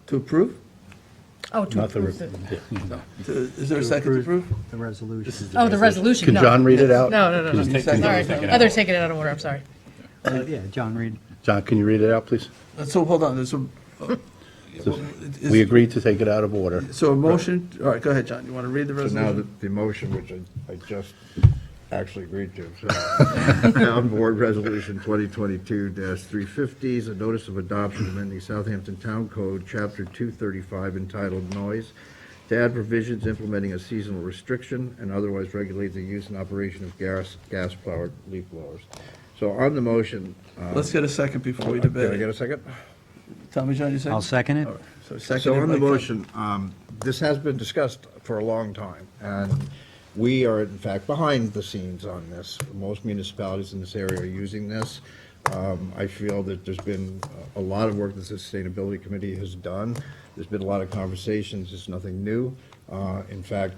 To approve? Oh, Not the, No. Is there a second to approve? The resolution. Oh, the resolution, can no. John read it out? No, no, no, no. You second? Sorry, others taking it out of order, I'm sorry. Yeah, John Reed. John, can you read it out, please? So, hold on, there's a, We agreed to take it out of order. so a motion, all right, go ahead, John, you want to read the So now resolution? the motion, which I just actually agreed to, so Town Board Resolution 2022-350 is a notice of adoption amending Southampton Town Code, Chapter 235, entitled Noise, to add provisions implementing a seasonal restriction and otherwise regulate the use and operation of gas-powered leaf blowers. So on the motion. Let's get a second before we Can I debate. get a second? Tell me, John, you second? I'll second it. All right, so So seconded on the by motion, this has been discussed for a long time, and we are in fact behind the scenes on this. Most municipalities in this area are using this. I feel that there's been a lot of work that the Sustainability Committee has done. There's been a lot of conversations, it's nothing new. In fact,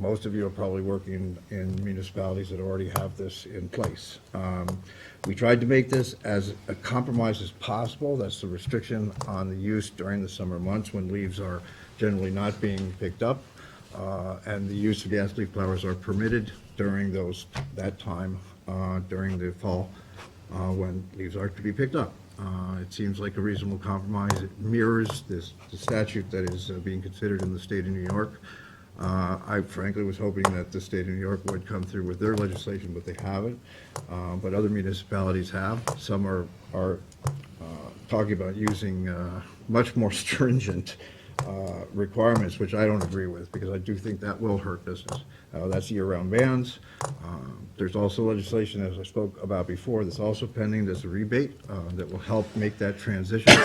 most of you are probably working in municipalities that already have this in place. We tried to make this as a compromise as possible. That's the restriction on the use during the summer months when leaves are generally not being picked up. And the use of gas leaf blowers are permitted during that time, during the fall, when leaves are to be picked up. It seems like a reasonable compromise. It mirrors the statute that is being considered in the state of New York. I frankly was hoping that the state of New York would come through with their legislation, but they haven't. But other municipalities have. Some are talking about using much more stringent requirements, which I don't agree with, because I do think that will hurt business. That's year-round bans. There's also legislation, as I spoke about before, that's also pending. There's a rebate that will help make that transition.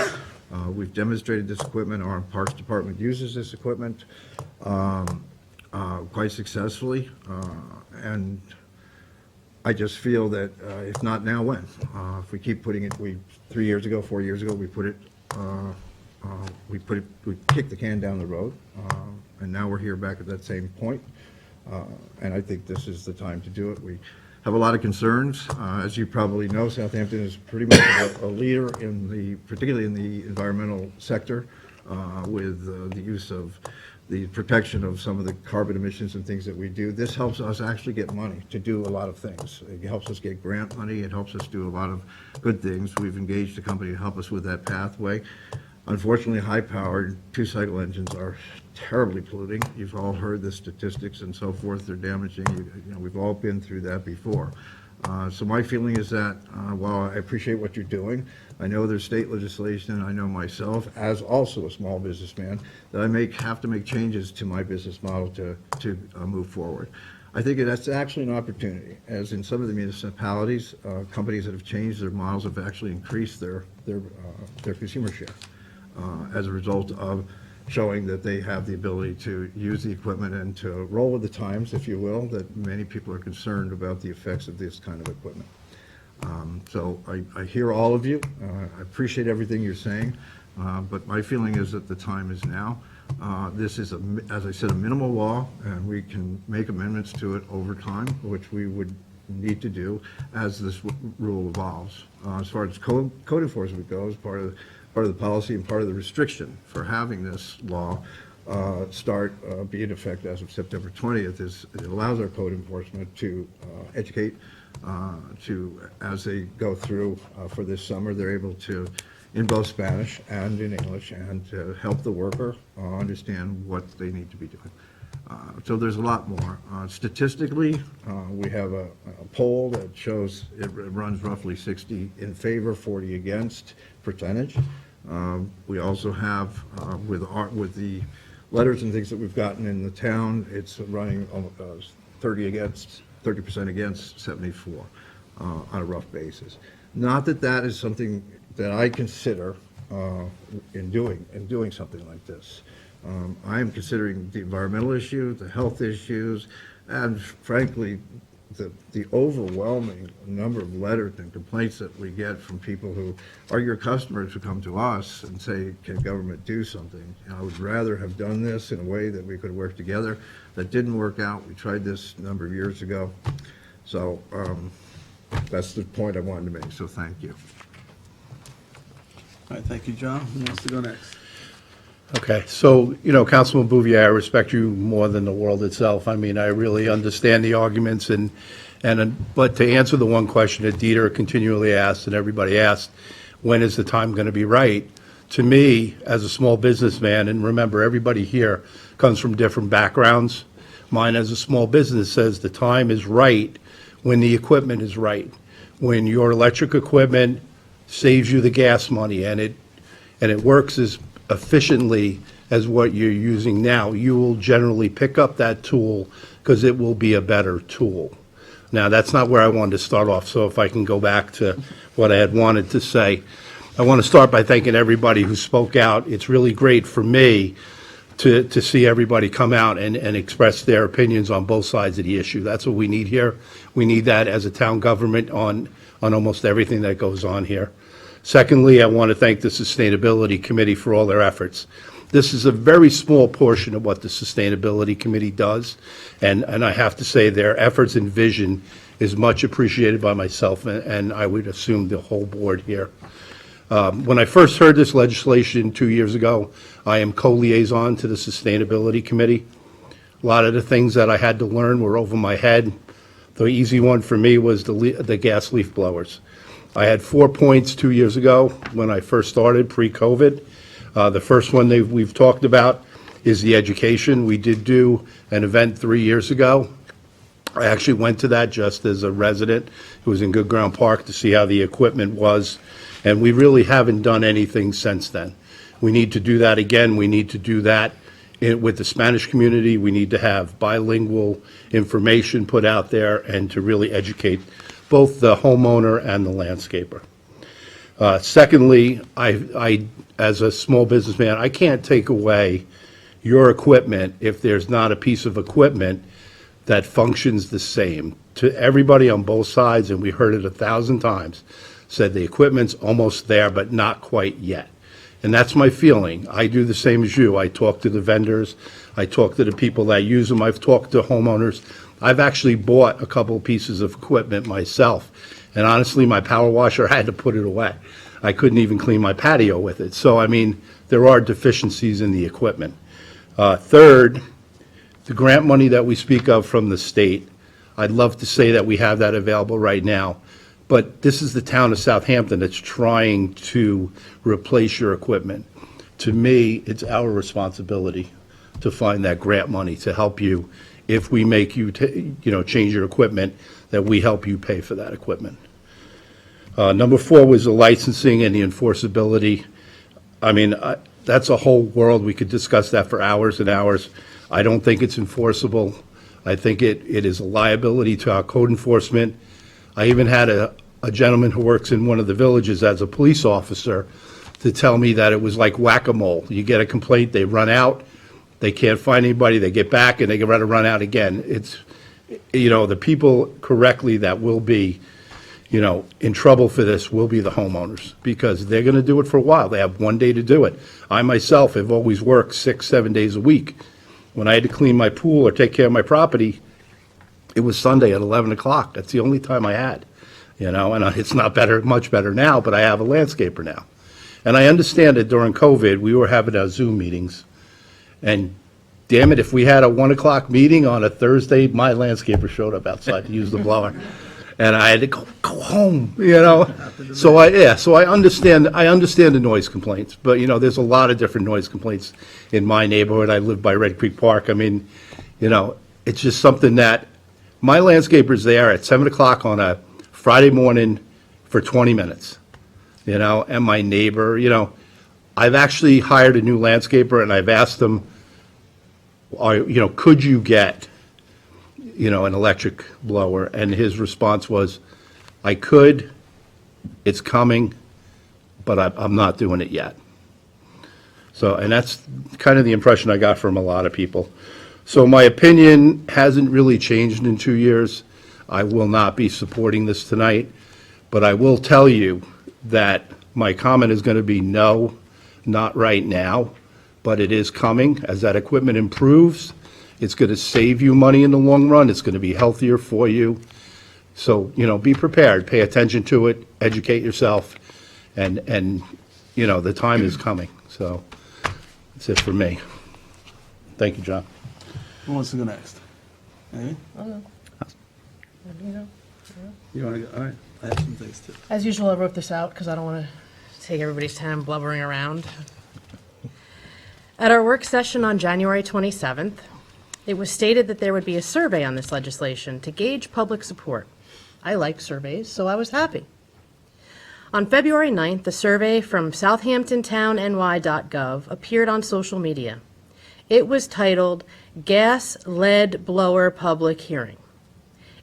We've demonstrated this equipment. Our Parks Department uses this equipment quite successfully. And I just feel that if not now, when? If we keep putting it, 4 years ago, we put it, we kicked the can down the road, and now we're here back at that same point. And I think this is the time to do it. We have a lot of concerns. As you probably know, Southampton is pretty much a leader particularly in the environmental sector, with the use of the protection of some of the carbon emissions and things that we do. This helps us actually get money to do a lot of things. It helps us get grant money. It helps us do a lot of good things. We've engaged a company to help us with that pathway. Unfortunately, high-powered two-cycle engines are terribly polluting. You've all heard the statistics and so forth. They're damaging. We've all been through that before. So my feeling is that while I appreciate what you're doing, I know there's state legislation, I know myself, as also a small businessman, that I have to make changes to my business model to move forward. I think that's actually an opportunity, as in some of the municipalities, companies that have changed their models have actually increased their consumer share as a result of showing that they have the ability to use the equipment and to roll with the times, if you will, that many people are concerned about the effects of this kind of equipment. So I hear all of you. I appreciate everything you're saying, but my feeling is that the time is now. This is, as I said, a minimal law, and we can make amendments to it over time, which we would need to do as this rule evolves. As far as code enforcement goes, part of the policy and part of the restriction for having this law be in effect as of September 20th is it allows our code enforcement to educate as they go through for this summer, they're able to, in both Spanish and in English, and to help the worker understand what they need to be doing. So there's a lot more. Statistically, we have a poll that shows it runs roughly 60 in favor, 40 against percentage. We also have, with the letters and things that we've gotten in the town, it's running 30% against 74 on a rough basis. Not that that is something that I consider in doing something like this. I am considering the environmental issue, the health issues, and frankly, the overwhelming number of letters and complaints that we get from people who are your customers who come to us and say, can government do something? And I would rather have done this in a way that we could work together. That didn't work out. We tried this a number of years ago. So that's the point I wanted to make, so thank you. All right, thank you, John. Who wants to go next? Okay, so, Councilman Bouvier, I respect you more than the world itself. I mean, I really understand the arguments, but to answer the one question that Dieter continually asked and everybody asked, when is the time going to be right? To me, as a small businessman, and remember, everybody here comes from different backgrounds. Mine as a small business says the time is right when the equipment is right. When your electric equipment saves you the gas money and it works as efficiently as what you're using now, you will generally pick up that tool because it will be a better tool. Now, that's not where I wanted to start off, so if I can go back to what I had wanted to say. I want to start by thanking everybody who spoke out. It's really great for me to see everybody come out and express their opinions on both sides of the issue. That's what we need here. We need that as a town government on almost everything that goes on here. Secondly, I want to thank the Sustainability Committee for all their efforts. This is a very small portion of what the Sustainability Committee does, and I have to say their efforts and vision is much appreciated by myself, and I would assume the whole board here. When I first heard this legislation 2 years ago, I am co-liaison to the Sustainability Committee. A lot of the things that I had to learn were over my head. The easy one for me was the gas leaf blowers. I had 4 points 2 years ago when I first started, pre-COVID. The first one we've talked about is the education. We did do an event 3 years ago. I actually went to that just as a resident who was in Good Ground Park to see how the equipment was, and we really haven't done anything since then. We need to do that again. We need to do that with the Spanish community. We need to have bilingual information put out there and to really educate both the homeowner and the landscaper. Secondly, I, as a small businessman, I can't take away your equipment if there's not a piece of equipment that functions the same. To everybody on both sides, and we heard it 1,000 times, said the equipment's almost there, but not quite yet. And that's my feeling. I do the same as you. I talk to the vendors. I talk to the people that use them. I've talked to homeowners. I've actually bought a couple pieces of equipment myself. And honestly, my power washer, I had to put it away. I couldn't even clean my patio with it. So, I mean, there are deficiencies in the equipment. Third, the grant money that we speak of from the state, I'd love to say that we have that available right now. But this is the town of Southampton that's trying to replace your equipment. To me, it's our responsibility to find that grant money to help you if we make you, change your equipment, that we help you pay for that equipment. Number 4 was the licensing and the enforceability. I mean, that's a whole world. We could discuss that for hours and hours. I don't think it's enforceable. I think it is a liability to our code enforcement. I even had a gentleman who works in one of the villages as a police officer to tell me that it was like whack-a-mole. You get a complaint, they run out, they can't find anybody, they get back, and they gotta run out again. It's, the people correctly that will be, in trouble for this will be the homeowners, because they're gonna do it for a while. They have one day to do it. I myself have always worked 6-7 days a week. When I had to clean my pool or take care of my property, it was Sunday at 11 o'clock. That's the only time I had, and it's not much better now, but I have a landscaper now. And I understand that during COVID, we were having our Zoom meetings, and damn it, if we had a 1 o'clock meeting on a Thursday, my landscaper showed up outside to use the blower. And I had to go home, So I understand the noise complaints, but, there's a lot of different noise complaints in my neighborhood. I live by Red Creek Park. I mean, it's just something that, my landscaper's there at 7 o'clock on a Friday morning for 20 minutes, and my neighbor, I've actually hired a new landscaper, and I've asked them, could you get, an electric blower? And his response was, I could, it's coming, but I'm not doing it yet. So, and that's kind of the impression I got from a lot of people. So my opinion hasn't really changed in 2 years. I will not be supporting this tonight, but I will tell you that my comment is going to be no, not right now, but it is coming. As that equipment improves, it's going to save you money in the long run. It's going to be healthier for you. So, be prepared, pay attention to it, educate yourself, and the time is coming. So that's it for me. Thank you, John. Who wants to go next? Amy? You want to go? All right. I have some things too. As usual, I wrote this out because I don't want to take everybody's time blubbering around. At our work session on January 27th, it was stated that there would be a survey on this legislation to gauge public support. I like surveys, so I was happy. On February 9th, the survey from southamptontowny.gov appeared on social media. It was titled, Gas Lead Blower Public Hearing.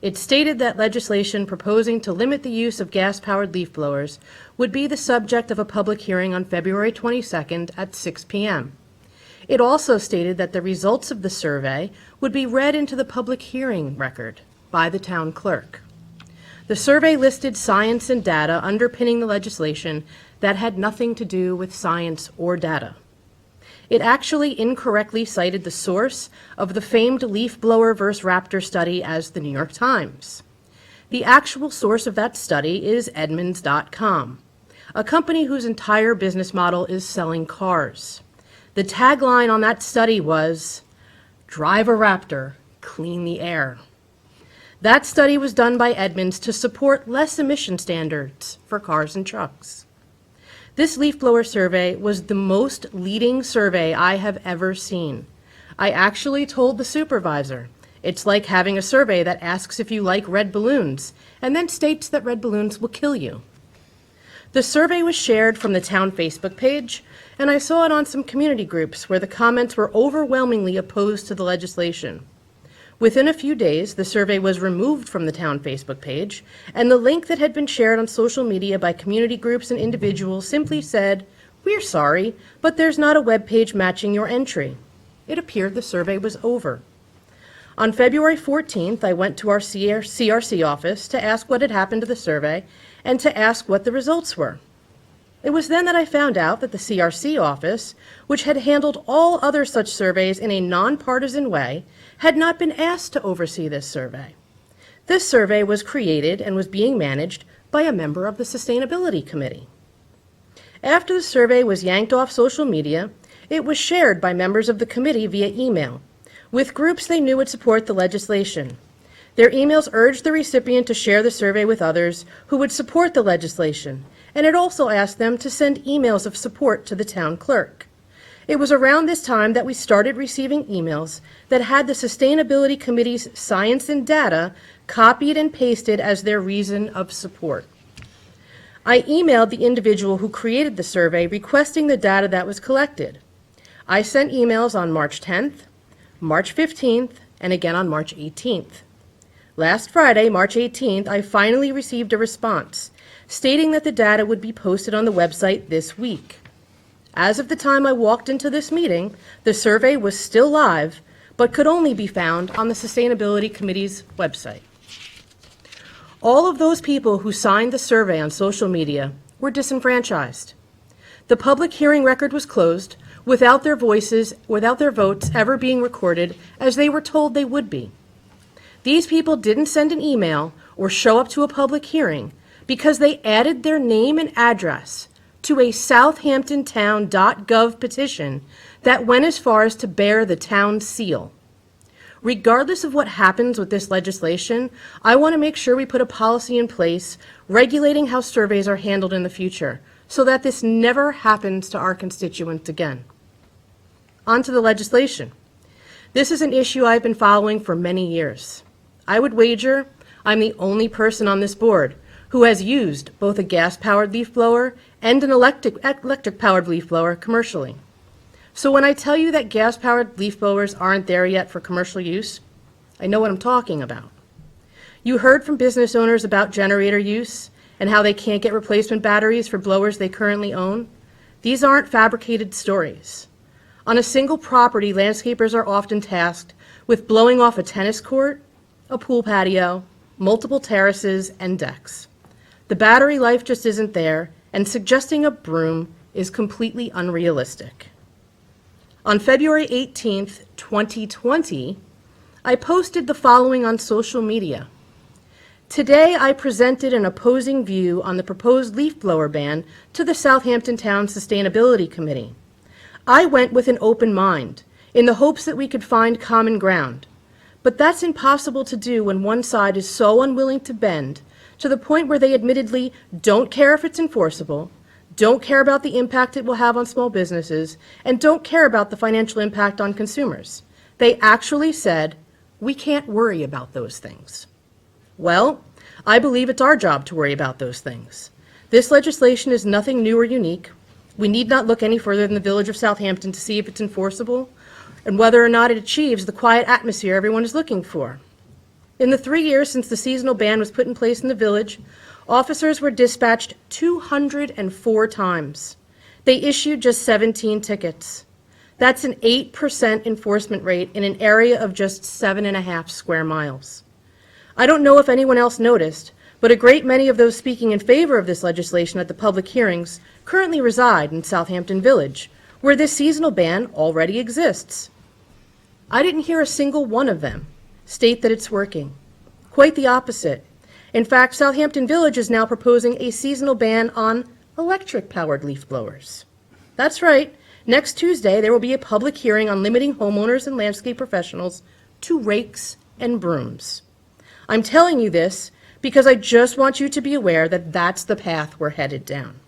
It stated that legislation proposing to limit the use of gas-powered leaf blowers would be the subject of a public hearing on February 22nd at 6 p.m. It also stated that the results of the survey would be read into the public hearing record by the town clerk. The survey listed science and data underpinning the legislation that had nothing to do with science or data. It actually incorrectly cited the source of the famed leaf blower versus raptor study as the New York Times. The actual source of that study is Edmunds.com, a company whose entire business model is selling cars. The tagline on that study was, "Drive a Raptor, clean the air." That study was done by Edmunds to support less emission standards for cars and trucks. This leaf blower survey was the most leading survey I have ever seen. I actually told the supervisor, it's like having a survey that asks if you like red balloons and then states that red balloons will kill you. The survey was shared from the town Facebook page, and I saw it on some community groups where the comments were overwhelmingly opposed to the legislation. Within a few days, the survey was removed from the town Facebook page, and the link that had been shared on social media by community groups and individuals simply said, "We're sorry, but there's not a web page matching your entry." It appeared the survey was over. On February 14th, I went to our CRC office to ask what had happened to the survey and to ask what the results were. It was then that I found out that the CRC office, which had handled all other such surveys in a nonpartisan way, had not been asked to oversee this survey. This survey was created and was being managed by a member of the Sustainability Committee. After the survey was yanked off social media, it was shared by members of the committee via email, with groups they knew would support the legislation. Their emails urged the recipient to share the survey with others who would support the legislation, and it also asked them to send emails of support to the town clerk. It was around this time that we started receiving emails that had the Sustainability Committee's science and data copied and pasted as their reason of support. I emailed the individual who created the survey requesting the data that was collected. I sent emails on March 10th, March 15th, and again on March 18th. Last Friday, March 18th, I finally received a response stating that the data would be posted on the website this week. As of the time I walked into this meeting, the survey was still live, but could only be found on the Sustainability Committee's website. All of those people who signed the survey on social media were disenfranchised. The public hearing record was closed without their votes ever being recorded as they were told they would be. These people didn't send an email or show up to a public hearing because they added their name and address to a southamptontown.gov petition that went as far as to bear the town seal. Regardless of what happens with this legislation, I want to make sure we put a policy in place regulating how surveys are handled in the future so that this never happens to our constituents again. On to the legislation. This is an issue I've been following for many years. I would wager I'm the only person on this board who has used both a gas-powered leaf blower and an electric-powered leaf blower commercially. So when I tell you that gas-powered leaf blowers aren't there yet for commercial use, I know what I'm talking about. You heard from business owners about generator use and how they can't get replacement batteries for blowers they currently own. These aren't fabricated stories. On a single property, landscapers are often tasked with blowing off a tennis court, a pool patio, multiple terraces, and decks. The battery life just isn't there, and suggesting a broom is completely unrealistic. On February 18th, 2020, I posted the following on social media. Today, I presented an opposing view on the proposed leaf blower ban to the Southampton Town Sustainability Committee. I went with an open mind, in the hopes that we could find common ground. But that's impossible to do when one side is so unwilling to bend to the point where they admittedly don't care if it's enforceable, don't care about the impact it will have on small businesses, and don't care about the financial impact on consumers. They actually said, we can't worry about those things. Well, I believe it's our job to worry about those things. This legislation is nothing new or unique. We need not look any further than the village of Southampton to see if it's enforceable and whether or not it achieves the quiet atmosphere everyone is looking for. In the 3 years since the seasonal ban was put in place in the village, officers were dispatched 204 times. They issued just 17 tickets. That's an 8% enforcement rate in an area of just 7.5 square miles. I don't know if anyone else noticed, but a great many of those speaking in favor of this legislation at the public hearings currently reside in Southampton Village, where this seasonal ban already exists. I didn't hear a single one of them state that it's working. Quite the opposite. In fact, Southampton Village is now proposing a seasonal ban on electric-powered leaf blowers. That's right. Next Tuesday, there will be a public hearing on limiting homeowners and landscape professionals to rakes and brooms. I'm telling you this because I just want you to be aware that that's the path we're headed down.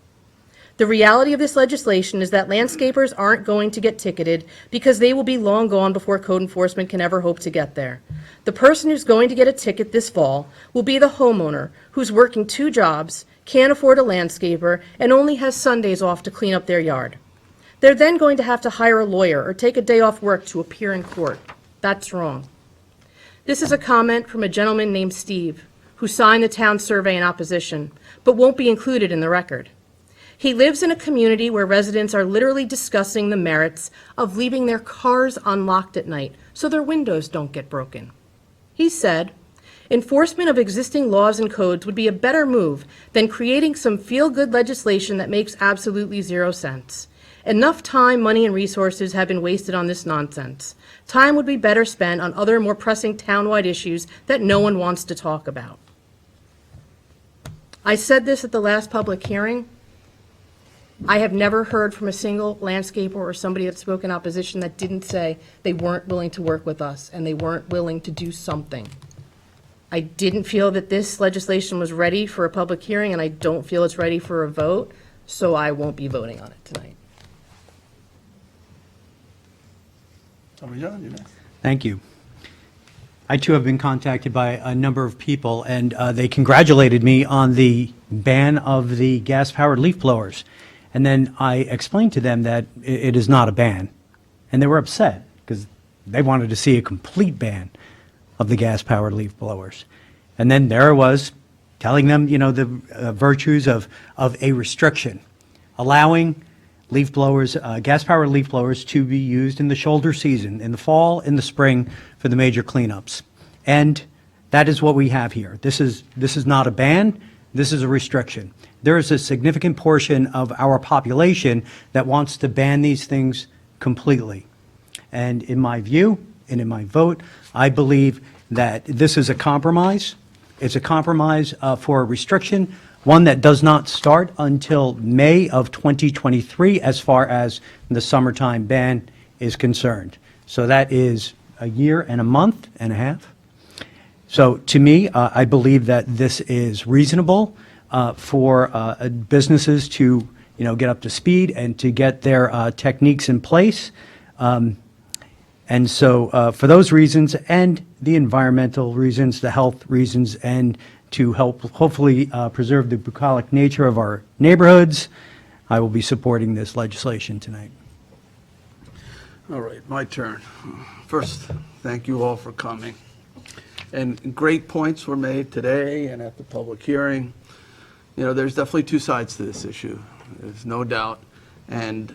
The reality of this legislation is that landscapers aren't going to get ticketed because they will be long gone before code enforcement can ever hope to get there. The person who's going to get a ticket this fall will be the homeowner who's working 2 jobs, can't afford a landscaper, and only has Sundays off to clean up their yard. They're then going to have to hire a lawyer or take a day off work to appear in court. That's wrong. This is a comment from a gentleman named Steve, who signed the town survey in opposition, but won't be included in the record. He lives in a community where residents are literally discussing the merits of leaving their cars unlocked at night so their windows don't get broken. He said, enforcement of existing laws and codes would be a better move than creating some feel-good legislation that makes absolutely 0 sense. Enough time, money, and resources have been wasted on this nonsense. Time would be better spent on other more pressing townwide issues that no one wants to talk about. I said this at the last public hearing. I have never heard from a single landscaper or somebody that spoke in opposition that didn't say they weren't willing to work with us and they weren't willing to do something. I didn't feel that this legislation was ready for a public hearing, and I don't feel it's ready for a vote, so I won't be voting on it tonight. Tommy John, you're next. Thank you. I too have been contacted by a number of people, and they congratulated me on the ban of the gas-powered leaf blowers. And then I explained to them that it is not a ban. And they were upset because they wanted to see a complete ban of the gas-powered leaf blowers. And then there I was telling them, the virtues of a restriction, allowing leaf blowers, gas-powered leaf blowers to be used in the shoulder season, in the fall, in the spring, for the major cleanups. And that is what we have here. This is not a ban, this is a restriction. There is a significant portion of our population that wants to ban these things completely. And in my view, and in my vote, I believe that this is a compromise. It's a compromise for a restriction, one that does not start until May of 2023 as far as the summertime ban is concerned. So that is a year and a month and a half. So to me, I believe that this is reasonable for businesses to, get up to speed and to get their techniques in place. And so for those reasons and the environmental reasons, the health reasons, and to help hopefully preserve the bucolic nature of our neighborhoods, I will be supporting this legislation tonight. All right, my turn. First, thank you all for coming. And great points were made today and at the public hearing. There's definitely two sides to this issue. There's no doubt. And,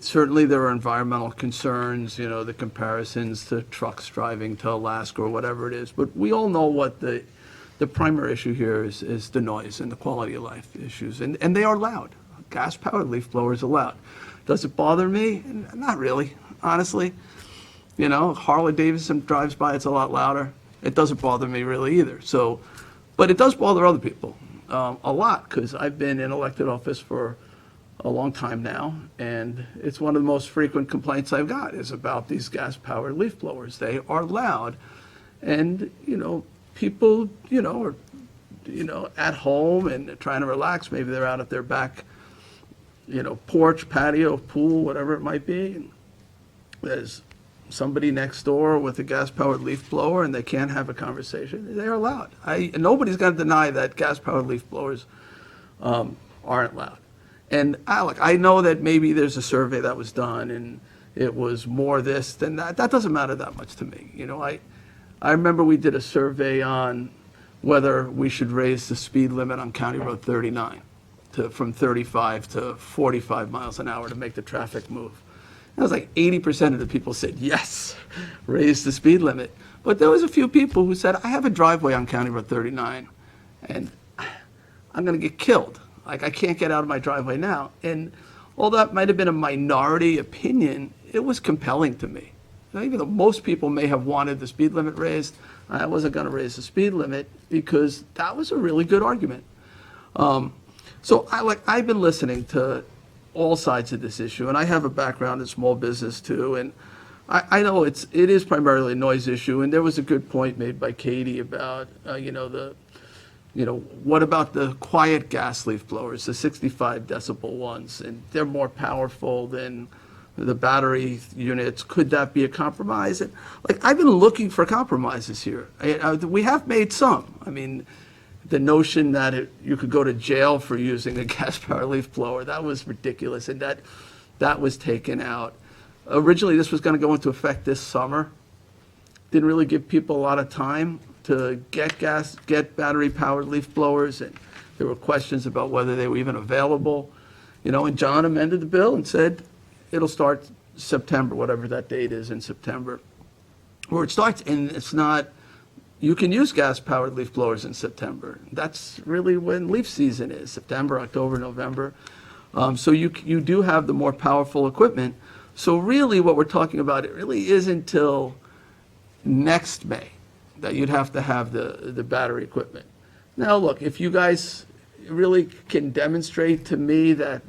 certainly there are environmental concerns, the comparisons to trucks driving to Alaska or whatever it is. But we all know what the primary issue here is the noise and the quality of life issues. And they are loud. Gas-powered leaf blowers are loud. Does it bother me? Not really, honestly. Harley Davidson drives by, it's a lot louder. It doesn't bother me really either. So, but it does bother other people a lot, because I've been in elected office for a long time now, and it's one of the most frequent complaints I've got is about these gas-powered leaf blowers. They are loud, and people are at home and trying to relax. Maybe they're out at their back porch, patio, pool, whatever it might be. And there's somebody next door with a gas-powered leaf blower and they can't have a conversation. They are loud. Nobody's going to deny that gas-powered leaf blowers aren't loud. And I know that maybe there's a survey that was done and it was more this than that. That doesn't matter that much to me. I remember we did a survey on whether we should raise the speed limit on County Road 39 from 35 to 45 miles an hour to make the traffic move. It was like 80% of the people said, yes, raise the speed limit. But there was a few people who said, I have a driveway on County Road 39, and I'm going to get killed. I can't get out of my driveway now. And although that might have been a minority opinion, it was compelling to me. Even though most people may have wanted the speed limit raised, I wasn't going to raise the speed limit because that was a really good argument. So I've been listening to all sides of this issue, and I have a background in small business too, and I know it is primarily a noise issue, and there was a good point made by Katie about what about the quiet gas leaf blowers, the 65 decibel ones, and they're more powerful than the battery units. Could that be a compromise? And I've been looking for compromises here. We have made some. I mean, the notion that you could go to jail for using a gas-powered leaf blower, that was ridiculous, and that was taken out. Originally, this was going to go into effect this summer. Didn't really give people a lot of time to get battery-powered leaf blowers, and there were questions about whether they were even available. And John amended the bill and said it'll start September, whatever that date is in September, where it starts, and it's not. You can use gas-powered leaf blowers in September. That's really when leaf season is, September, October, November. So you do have the more powerful equipment. So really what we're talking about, it really isn't until next May that you'd have to have the battery equipment. Now, look, if you guys really can demonstrate to me that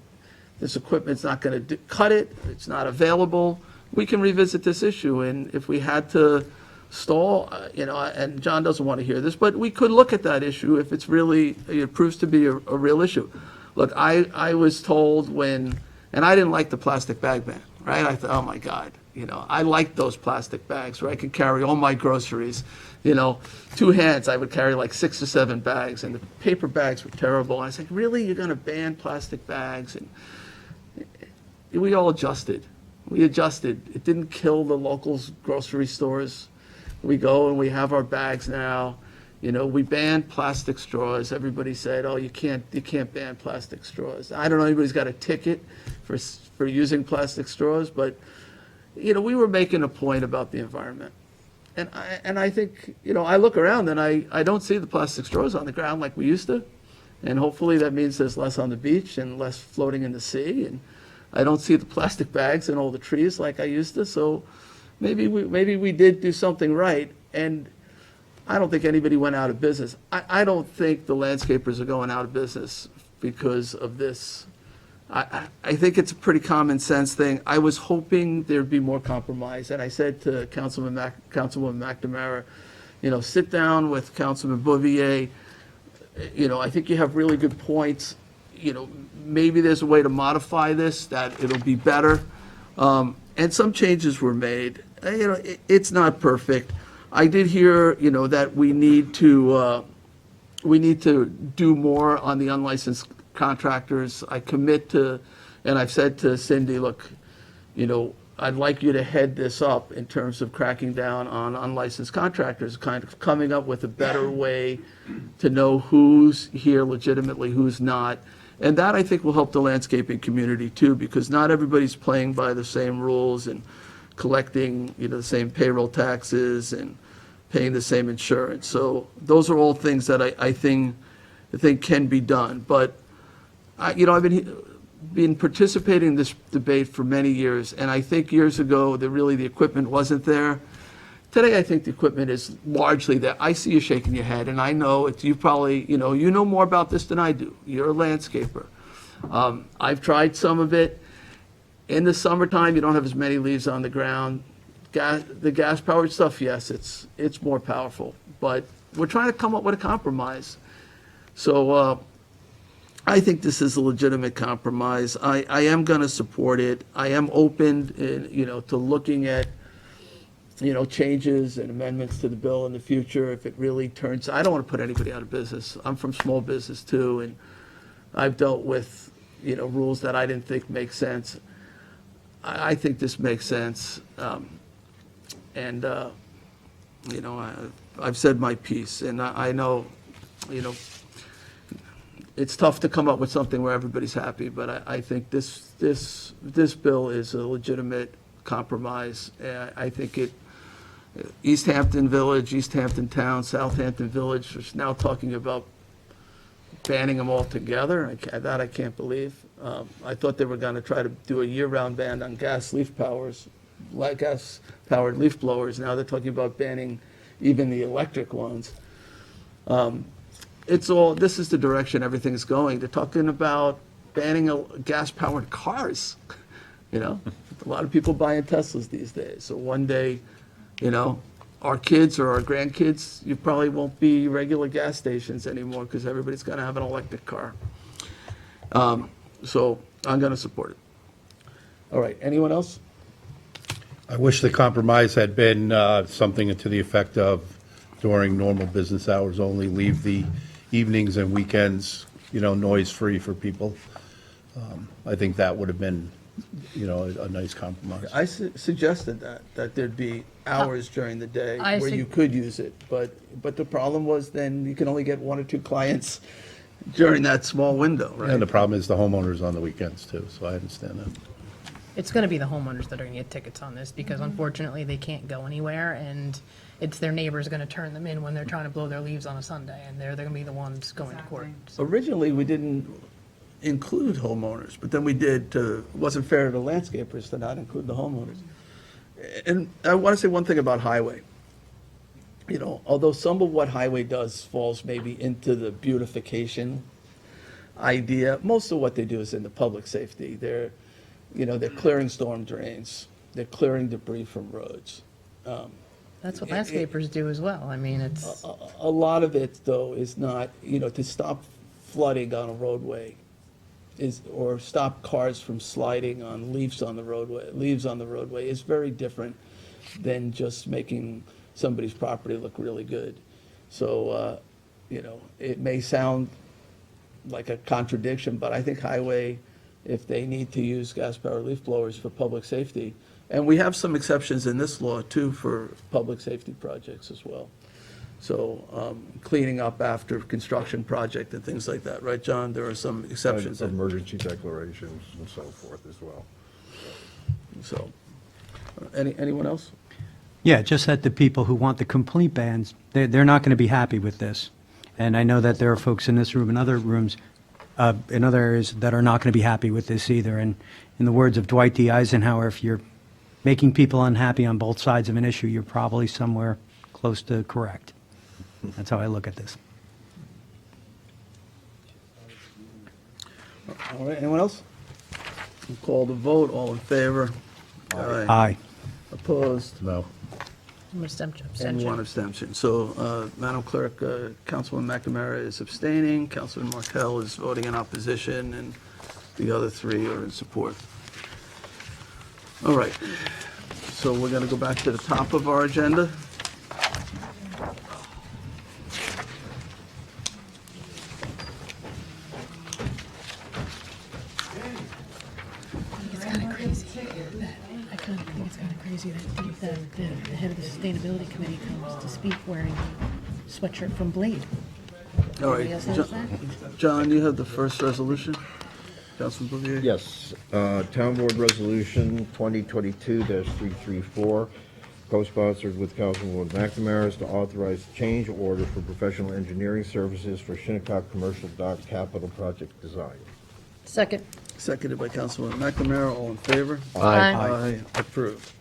this equipment's not going to cut it, it's not available, we can revisit this issue. And if we had to stall, and John doesn't want to hear this, but we could look at that issue if it proves to be a real issue. Look, I was told and I didn't like the plastic bag ban. right? I thought, oh my God, I like those plastic bags where I could carry all my groceries. Two hands, I would carry like 6 or 7 bags, and the paper bags were terrible. And I was like, really, you're going to ban plastic bags? And we all adjusted. We adjusted. It didn't kill the local grocery stores. We go and we have our bags now. We banned plastic straws. Everybody said, oh, you can't ban plastic straws. I don't know, anybody's got a ticket for using plastic straws, but, we were making a point about the environment. And I think, I look around and I don't see the plastic straws on the ground like we used to. And hopefully that means there's less on the beach and less floating in the sea. And I don't see the plastic bags in all the trees like I used to. So maybe we did do something right. And I don't think anybody went out of business. I don't think the landscapers are going out of business because of this. I think it's a pretty common sense thing. I was hoping there'd be more compromise, and I said to Councilwoman McNamara, sit down with Councilman Bouvier. I think you have really good points. Maybe there's a way to modify this that it'll be better. And some changes were made. It's not perfect. I did hear, that we need to do more on the unlicensed contractors. I commit to, and I've said to Cindy, look, I'd like you to head this up in terms of cracking down on unlicensed contractors, kind of coming up with a better way to know who's here legitimately, who's not. And that, I think, will help the landscaping community too, because not everybody's playing by the same rules and collecting, the same payroll taxes and paying the same insurance. So those are all things that I think can be done. But I've been participating in this debate for many years, and I think years ago the equipment wasn't there. Today, I think the equipment is largely there. I see you shaking your head, and I know you probably you know more about this than I do. You're a landscaper. I've tried some of it. In the summertime, you don't have as many leaves on the ground. The gas-powered stuff, yes, it's more powerful, but we're trying to come up with a compromise. So I think this is a legitimate compromise. I am going to support it. I am open, to looking at, changes and amendments to the bill in the future if it really turns. I don't want to put anybody out of business. I'm from small business too, and I've dealt with, rules that I didn't think make sense. I think this makes sense. And I've said my piece, and I know, it's tough to come up with something where everybody's happy, but I think this bill is a legitimate compromise. I think East Hampton Village, East Hampton Town, Southampton Village is now talking about banning them all together. That I can't believe. I thought they were going to try to do a year-round ban on gas-powered leaf blowers. Now they're talking about banning even the electric ones. This is the direction everything's going. They're talking about banning gas-powered cars. A lot of people buying Teslas these days. So one day, our kids or our grandkids, you probably won't be regular gas stations anymore because everybody's going to have an electric car. So I'm going to support it. All right, anyone else? I wish the compromise had been something to the effect of during normal business hours only, leave the evenings and weekends, noise-free for people. I think that would have been, a nice compromise. I suggested that there'd be hours during the day I where sug- you could use it, but the problem was then you can only get 1 or 2 clients during that small window, right? And the problem is the homeowners on the weekends too, so I understand that. It's going to be the homeowners that are going to get tickets on this because unfortunately they can't go anywhere and it's their neighbors going to turn them in when they're trying to blow their leaves on a Sunday and they're going to be the ones going to court. So Originally, we didn't include homeowners, but then we did. It wasn't fair to the landscapers to not include the homeowners. And I want to say one thing about highway. Although some of what highway does falls maybe into the beautification idea, most of what they do is in the public safety. They're clearing storm drains. They're clearing debris from roads. that's what landscapers do as well. I mean, it's, A lot of it, though, is not, to stop flooding on a roadway. or stop cars from sliding on leaves on the roadway is very different than just making somebody's property look really good. So, it may sound like a contradiction, but I think highway, if they need to use gas-powered leaf blowers for public safety, and we have some exceptions in this law too for public safety projects as well. So cleaning up after construction project and things like that, right, John? There are some exceptions. Emergency declarations and so forth as well. So, anyone else? Yeah, just that the people who want the complete bans, they're not going to be happy with this. And I know that there are folks in this room and other rooms, in other areas, that are not going to be happy with this either. And in the words of Dwight D. Eisenhower, if you're making people unhappy on both sides of an issue, you're probably somewhere close to correct. That's how I look at this. All right, anyone else? We'll call the vote. All in favor? Aye. Opposed? No. And one abstention. So, Madam Clerk, Councilman McNamara is abstaining, Councilman Martell is voting in opposition, and the other three are in support. All right, so we're going to go back to the top of our agenda. It's kind of crazy. I kind of think it's kind of crazy that the head of the sustainability committee comes to speak wearing a sweatshirt from Blade. All right, Anybody else has that? John, you have the first resolution? Councilman Bouvier? Yes, Town Board Resolution 2022-334, co-sponsored with Councilwoman McNamara, is to authorize change order for professional engineering services for Shinnecock Commercial Dock Capital Project Design. Second. Seconded by Councilman McNamara, all in favor? Aye. Aye, approved.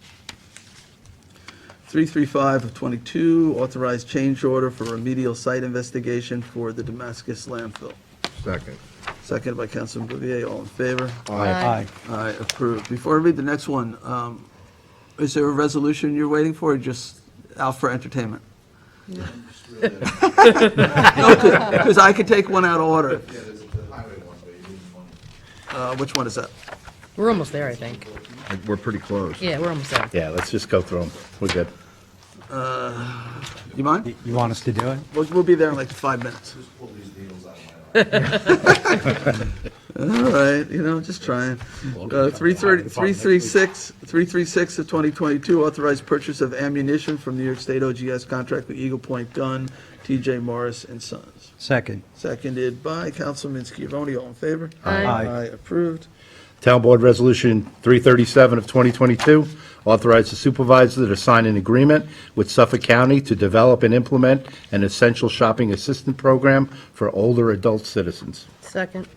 335 of 22, authorized change order for remedial site investigation for the Damascus landfill. Second. Seconded by Councilman Bouvier, all in favor? Aye. Aye, approved. Before I read the next one, is there a resolution you're waiting for, or just out for entertainment? No, because I could take one out of order. Which one is that? We're almost there, I think. We're pretty close. Yeah, we're almost there. Yeah, let's just go through them. We're good. You mind? You want us to do it? We'll be there in like 5 minutes. All right, just trying. 336 of 2022, authorized purchase of ammunition from New York State OGS contract with Eagle Point Gun, T.J. Morris and Sons. Second. Seconded by Councilman Schiavone, all in favor? Aye. Aye, approved. Town Board Resolution 337 of 2022, authorize the supervisor to sign an agreement with Suffolk County to develop and implement an essential shopping assistant program for older adult citizens. Second.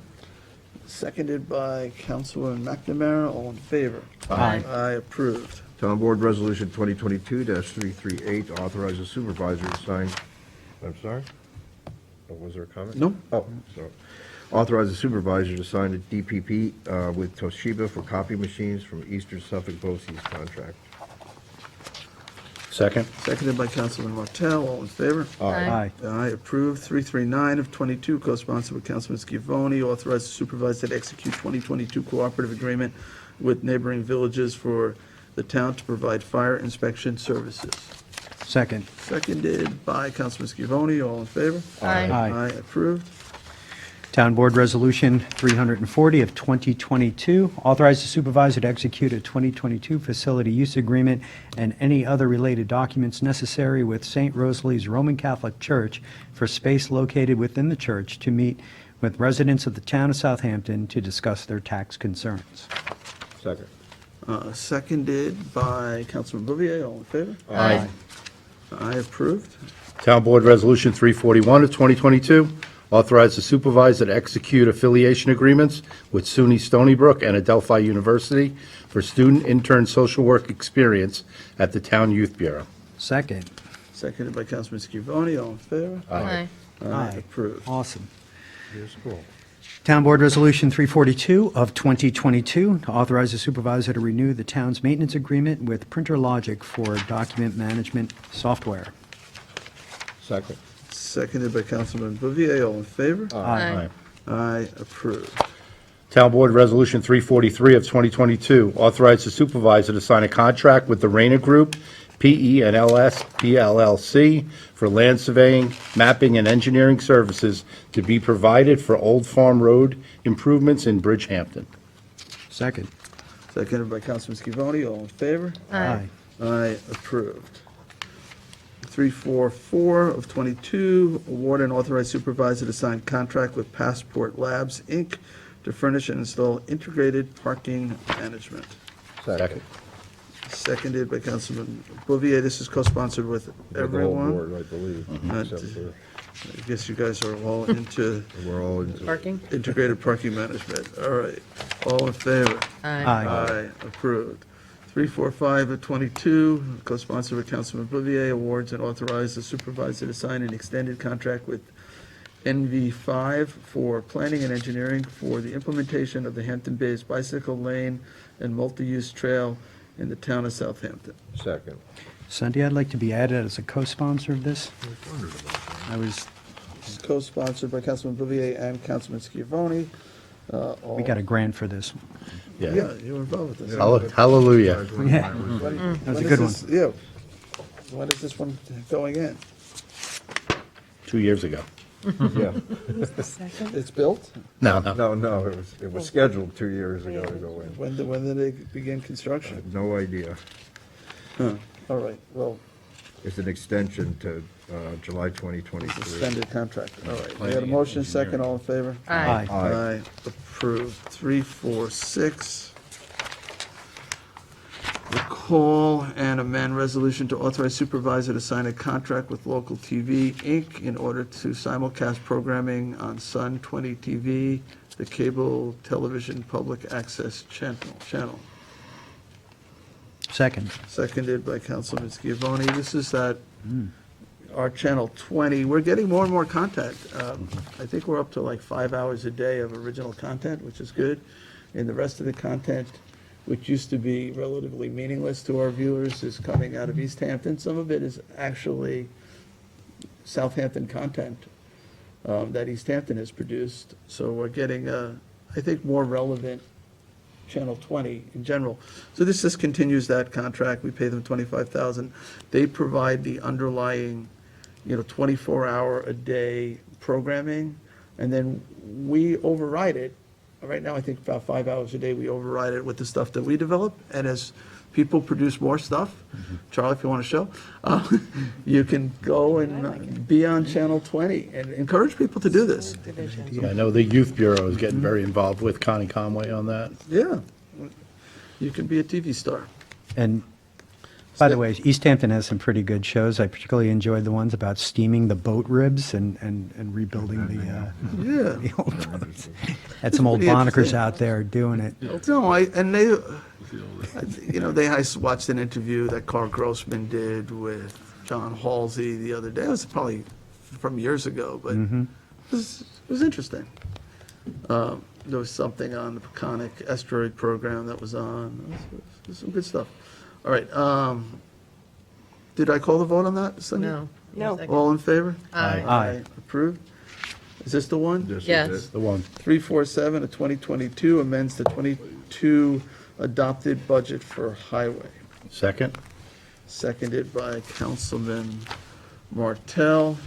Seconded by Councilwoman McNamara, all in favor? Aye. Aye, approved. Town Board Resolution 2022-338, authorizes the supervisor to sign, I'm sorry? Oh, was there a comment? No. Oh, sorry. Authorize the supervisor to sign a DPP with Toshiba for copy machines from Eastern Suffolk BOCES contract. Second. Seconded by Councilman Martell, all in favor? Aye. Aye, approved. 339 of 22, co-sponsored with Councilman Schiavone, authorized the supervisor to execute 2022 cooperative agreement with neighboring villages for the town to provide fire inspection services. Second. Seconded by Councilman Schiavone, all in favor? Aye. Aye, approved. Town Board Resolution 340 of 2022, authorize the supervisor to execute a 2022 facility use agreement and any other related documents necessary with St. Rosalie's Roman Catholic Church for space located within the church to meet with residents of the town of Southampton to discuss their tax concerns. Second. Seconded by Councilman Bouvier, all in favor? Aye. Aye, approved. Town Board Resolution 341 of 2022, authorize the supervisor to execute affiliation agreements with SUNY Stony Brook and Adelphi University for student intern social work experience at the Town Youth Bureau. Second. Seconded by Councilman Schiavone, all in favor? Aye. Aye, approved. Awesome. Here's cool. Town Board Resolution 342 of 2022, to authorize the supervisor to renew the town's maintenance agreement with Printer Logic for document management software. Second. Seconded by Councilman Bouvier, all in favor? Aye. Aye, approved. Town Board Resolution 343 of 2022 authorizes the supervisor to sign a contract with the Rayner Group, PE and LS PLLC for land surveying, mapping, and engineering services to be provided for Old Farm Road improvements in Bridgehampton. Second. Seconded by Councilman Scavone. All in favor? Aye. Aye, approved. 344 of 22, award and authorize supervisor to sign contract with Passport Labs, Inc. to furnish and install integrated parking management. Second. Seconded by Councilman Bouvier. This is co-sponsored with The whole everyone. board, I believe, except for, I guess you guys are all into we're all into. Parking? integrated parking management. All right, all in favor? Aye. Aye, approved. 345 of 22, co-sponsored with Councilman Bouvier, awards and authorize the supervisor to sign an extended contract with NV5 for planning and engineering for the implementation of the Hampton Bays bicycle lane and multi-use trail in the town of Southampton. Second. Sunday, I'd like to be added as a co-sponsor of this. I was, Co-sponsored by Councilman Bouvier and Councilman Scavone. we got a grant for this. Yeah, you were involved with this. Hallelujah. Yeah. When That was a is good one. this- Yeah. When is this one going in? 2 years ago. Yeah. It's built? No, No, it was scheduled 2 years ago to go in. When did they begin construction? No idea. Huh. All right, well, It's an extension to July 2023. extended contract. All right, we had a motion, second, all in favor? Aye. Aye. Approved. 346. Recall and amend resolution to authorize supervisor to sign a contract with Local TV, Inc. in order to simulcast programming on Sun 20 TV, the cable television public access channel. Second. Seconded by Councilman Scavone. This is that, our Channel 20, we're getting more and more content. I think we're up to like 5 hours a day of original content, which is good. And the rest of the content, which used to be relatively meaningless to our viewers, is coming out of East Hampton. Some of it is actually Southampton content that East Hampton has produced. So we're getting, I think, more relevant Channel 20 in general. So this just continues that contract. We pay them $25,000. They provide the underlying, 24-hour-a-day programming, and then we override it. Right now, I think about 5 hours a day, we override it with the stuff that we develop. And as people produce more stuff, Charlie, if you want to show, you can go and be on Channel 20 and encourage people to do this. Yeah, I know the Youth Bureau is getting very involved with Connie Conway on that. Yeah, you can be a TV star. And by the way, East Hampton has some pretty good shows. I particularly enjoyed the ones about steaming the boat ribs and rebuilding the Yeah. the old boats. Had some old pretty Bonikers interesting. out there doing it. No, I watched an interview that Carl Grossman did with John Halsey the other day. It was probably from years ago, but it was interesting. There was something on the Peconic Estuary program that was on. It was some good stuff. All right, did I call the vote on that, Cindy? No. No. All in favor? Aye. Approved? Is this the one? This is Yes. it. The one. 347 of 2022 amends the 22 adopted budget for highway. Second? Seconded by Councilman Martell.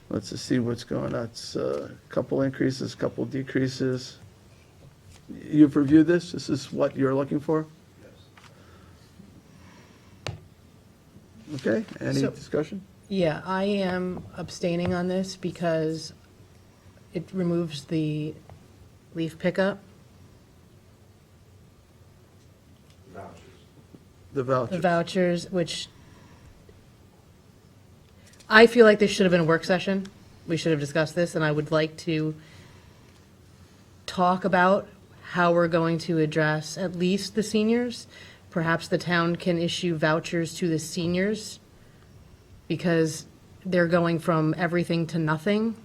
Let's just see what's going on. It's a couple increases, couple decreases. You've reviewed this? This is what you're looking for? Yes. Okay, any So- discussion? Yeah, I am abstaining on this because it removes the leaf pickup, The the vouchers. vouchers, which I feel like this should have been a work session. We should have discussed this, and I would like to talk about how we're going to address at least the seniors. Perhaps the town can issue vouchers to the seniors because they're going from everything to nothing.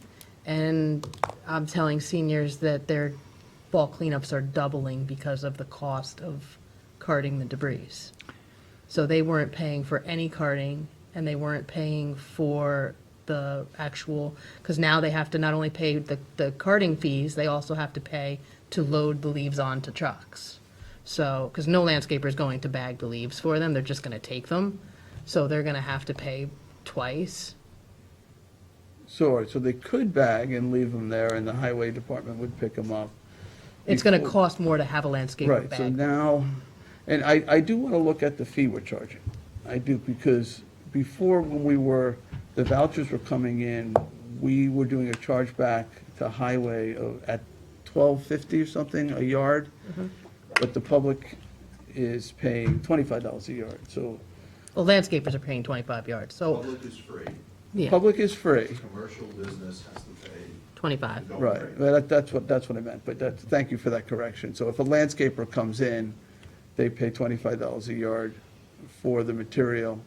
And I'm telling seniors that their fall cleanups are doubling because of the cost of carting the debris. So they weren't paying for any carting, and they weren't paying for the actual, because now they have to not only pay the carting fees, they also have to pay to load the leaves onto trucks. So, because no landscaper is going to bag the leaves for them, they're just going to take them. So they're going to have to pay twice. So, all right, so they could bag and leave them there, and the highway department would pick them up. It's going to Before- cost more to have a landscaper Right, so bag. now, and I do want to look at the fee we're charging. I do, because before, when the vouchers were coming in, we were doing a chargeback to highway at $12.50 or something a yard, but the public is paying $25 a yard, so Well, landscapers are paying 25 yards, so, Public is free, yeah, public is free. commercial business has to pay. 25. Right, well, that's what I meant, but thank you for that correction. So if a landscaper comes in, they pay $25 a yard for the material.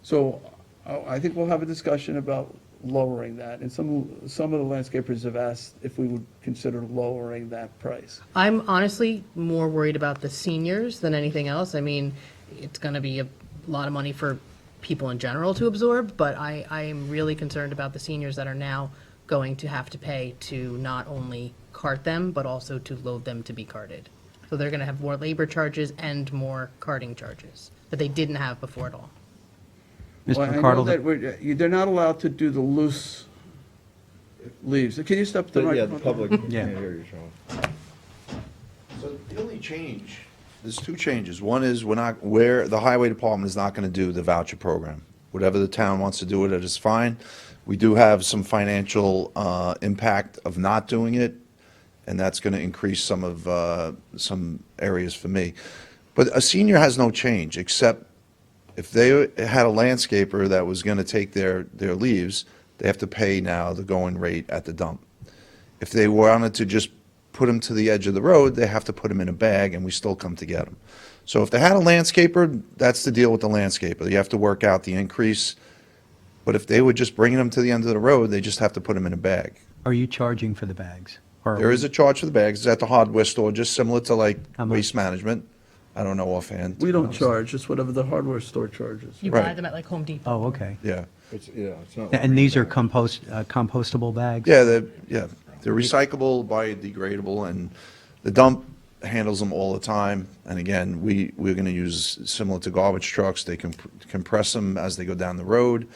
So I think we'll have a discussion about lowering that, and some of the landscapers have asked if we would consider lowering that price. I'm honestly more worried about the seniors than anything else. I mean, it's going to be a lot of money for people in general to absorb, but I am really concerned about the seniors that are now going to have to pay to not only cart them, but also to load them to be carted. So they're going to have more labor charges and more carting charges that they didn't have before at all. Well, Mr. I know McArdle, that they're not allowed to do the loose leaves. Can you step to the Yeah, microphone? the public Yeah. can't hear you, Sean. So the only change, there's two changes. One is where the highway department is not going to do the voucher program. Whatever the town wants to do with it is fine. We do have some financial impact of not doing it, and that's going to increase some areas for me. But a senior has no change, except if they had a landscaper that was going to take their leaves, they have to pay now the going rate at the dump. If they wanted to just put them to the edge of the road, they have to put them in a bag, and we still come to get them. So if they had a landscaper, that's the deal with the landscaper. You have to work out the increase. But if they were just bringing them to the end of the road, they just have to put them in a bag. are you charging for the bags? Or- There is a charge for the bags. It's at the hardware store, just similar to like How much? waste management. I don't know offhand. We don't charge, just whatever the hardware store charges. You buy Right. them at like Home Depot. Oh, okay. Yeah. It's not. And these are compostable bags? Yeah, they're recyclable, biodegradable, and the dump handles them all the time. And again, we're going to use similar to garbage trucks. They can compress them as they go down the road.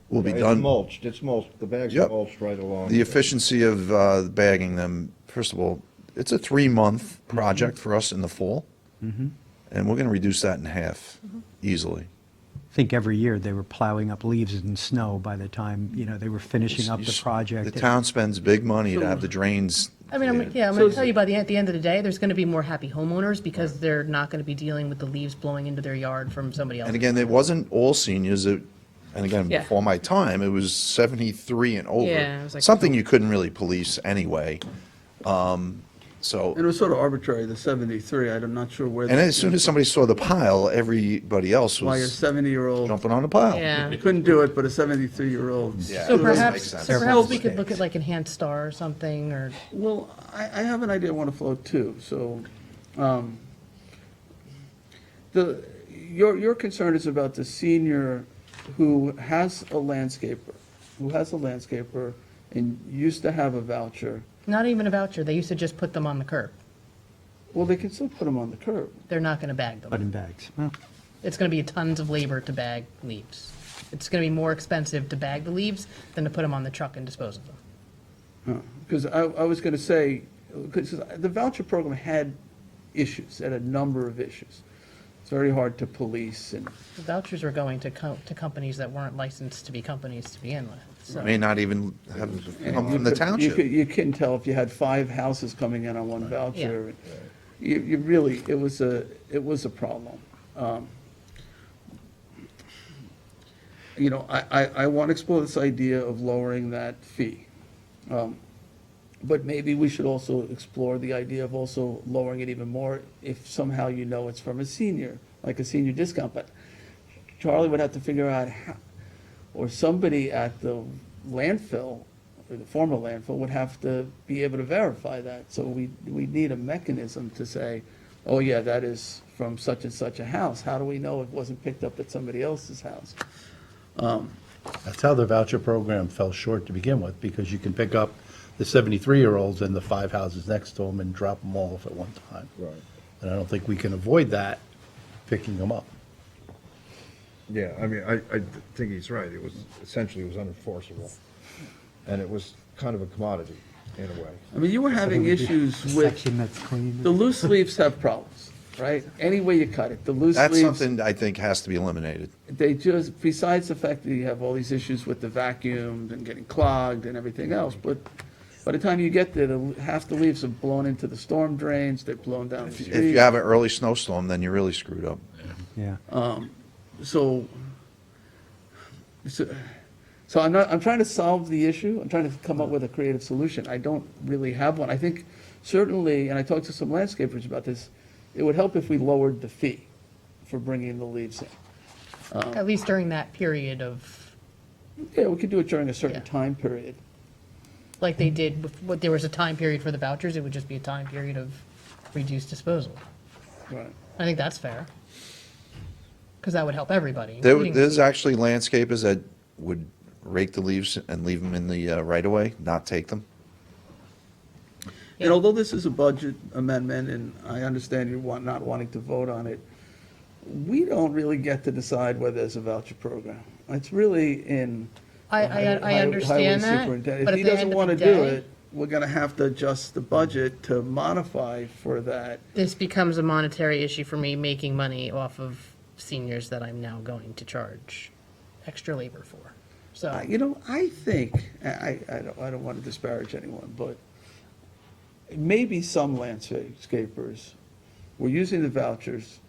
We'll be It's done. mulched, it's mulched, the bags are Yep. mulched right along. The efficiency of bagging them, first of all, it's a 3-month project for us in the fall. And we're going to reduce that in half easily. I think every year they were plowing up leaves and snow by the time, they were finishing up the project. The town spends big money to have the drains. I mean, I'm going to tell you at the end of the day, there's going to be more happy homeowners because they're not going to be dealing with the leaves blowing into their yard from somebody else. And again, it wasn't all seniors, and again, Yeah. before my time, it was 73 and over. Yeah, it was like- Something you couldn't really police anyway. So, And it was sort of arbitrary, the 73, I'm not sure where. and as soon as somebody saw the pile, everybody else Why a was 70-year-old jumping on the pile. Yeah. couldn't do it, but a 73-year-old. Yeah. So It doesn't make perhaps, sense. so perhaps we could look at like Enhanced Star or something, or, Well, I have an idea I want to float too, so, your concern is about the senior who has a landscaper, and used to have a voucher. not even a voucher, they used to just put them on the curb. Well, they can still put them on the curb. They're not going to bag But them. in bags. Well, It's going to be tons of labor to bag leaves. It's going to be more expensive to bag the leaves than to put them on the truck and dispose of them. Because I was going to say, because the voucher program had issues, had a number of issues. It's very hard to police, and The vouchers were going to companies that weren't licensed to be companies to begin with, so. May not even have come from the you township. couldn't tell if you had 5 houses coming in on one voucher. You really, it was a problem. I want to explore this idea of lowering that fee. But maybe we should also explore the idea of also lowering it even more if somehow it's from a senior, like a senior discount. But Charlie would have to figure out how, or somebody at the landfill, or the former landfill, would have to be able to verify that. So we need a mechanism to say, oh yeah, that is from such and such a house. How do we know it wasn't picked up at somebody else's house? That's how the voucher program fell short to begin with, because you can pick up the 73-year-olds in the 5 houses next to them and drop them all off at one time. Right. And I don't think we can avoid that, picking them up. Yeah, I mean, I think he's right. It was, essentially, it was unenforceable. And it was kind of a commodity, in a way. I mean, you were having issues with, Section that's clean. the loose leaves have problems, right? Any way you cut it, the loose That's leaves, something I think has to be eliminated. they just, besides the fact that you have all these issues with the vacuums and getting clogged and everything else, but by the time you get there, half the leaves have blown into the storm drains, they've blown down the If street. you have an early snowstorm, then you're really screwed up. Yeah. So, so I'm trying to solve the issue, I'm trying to come up with a creative solution. I don't really have one. I think certainly, and I talked to some landscapers about this, it would help if we lowered the fee for bringing the leaves in. At least during that period of, Yeah, we could do it during a certain Yeah. time period. like they did, what, there was a time period for the vouchers, it would just be a time period of reduced disposal. Right. I think that's fair. Because that would help everybody, including the There's people. actually landscapers that would rake the leaves and leave them in the right-of-way, not take them. And although this is a budget amendment, and I understand you not wanting to vote on it, we don't really get to decide whether there's a voucher program. It's really in. I highway understand that, superintendent. but If at he the doesn't end of want the to do day, it, we're going to have to adjust the budget to modify for that. this becomes a monetary issue for me, making money off of seniors that I'm now going to charge extra labor for. So, You know, I think, I don't want to disparage anyone, but maybe some landscapers were using the vouchers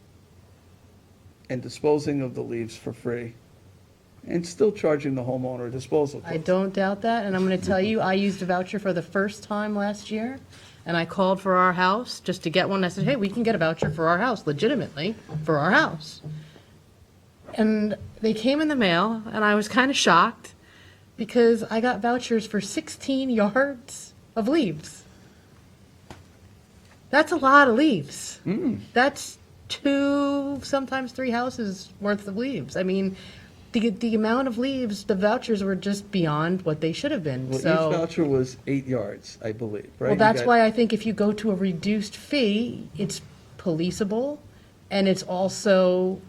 and disposing of the leaves for free and still charging the homeowner a disposal I cost. don't doubt that, and I'm going to tell you, I used a voucher for the first time last year, and I called for our house just to get one. I said, hey, we can get a voucher for our house, legitimately, for our house. And they came in the mail, and I was kind of shocked, because I got vouchers for 16 yards of leaves. That's a lot of leaves. That's 2, sometimes 3 houses worth of leaves. I mean, the amount of leaves, the vouchers were just beyond what they should have been, Well, so. each voucher was 8 yards, I believe, right? Well, You that's got- why I think if you go to a reduced fee, it's policeable, and it's also,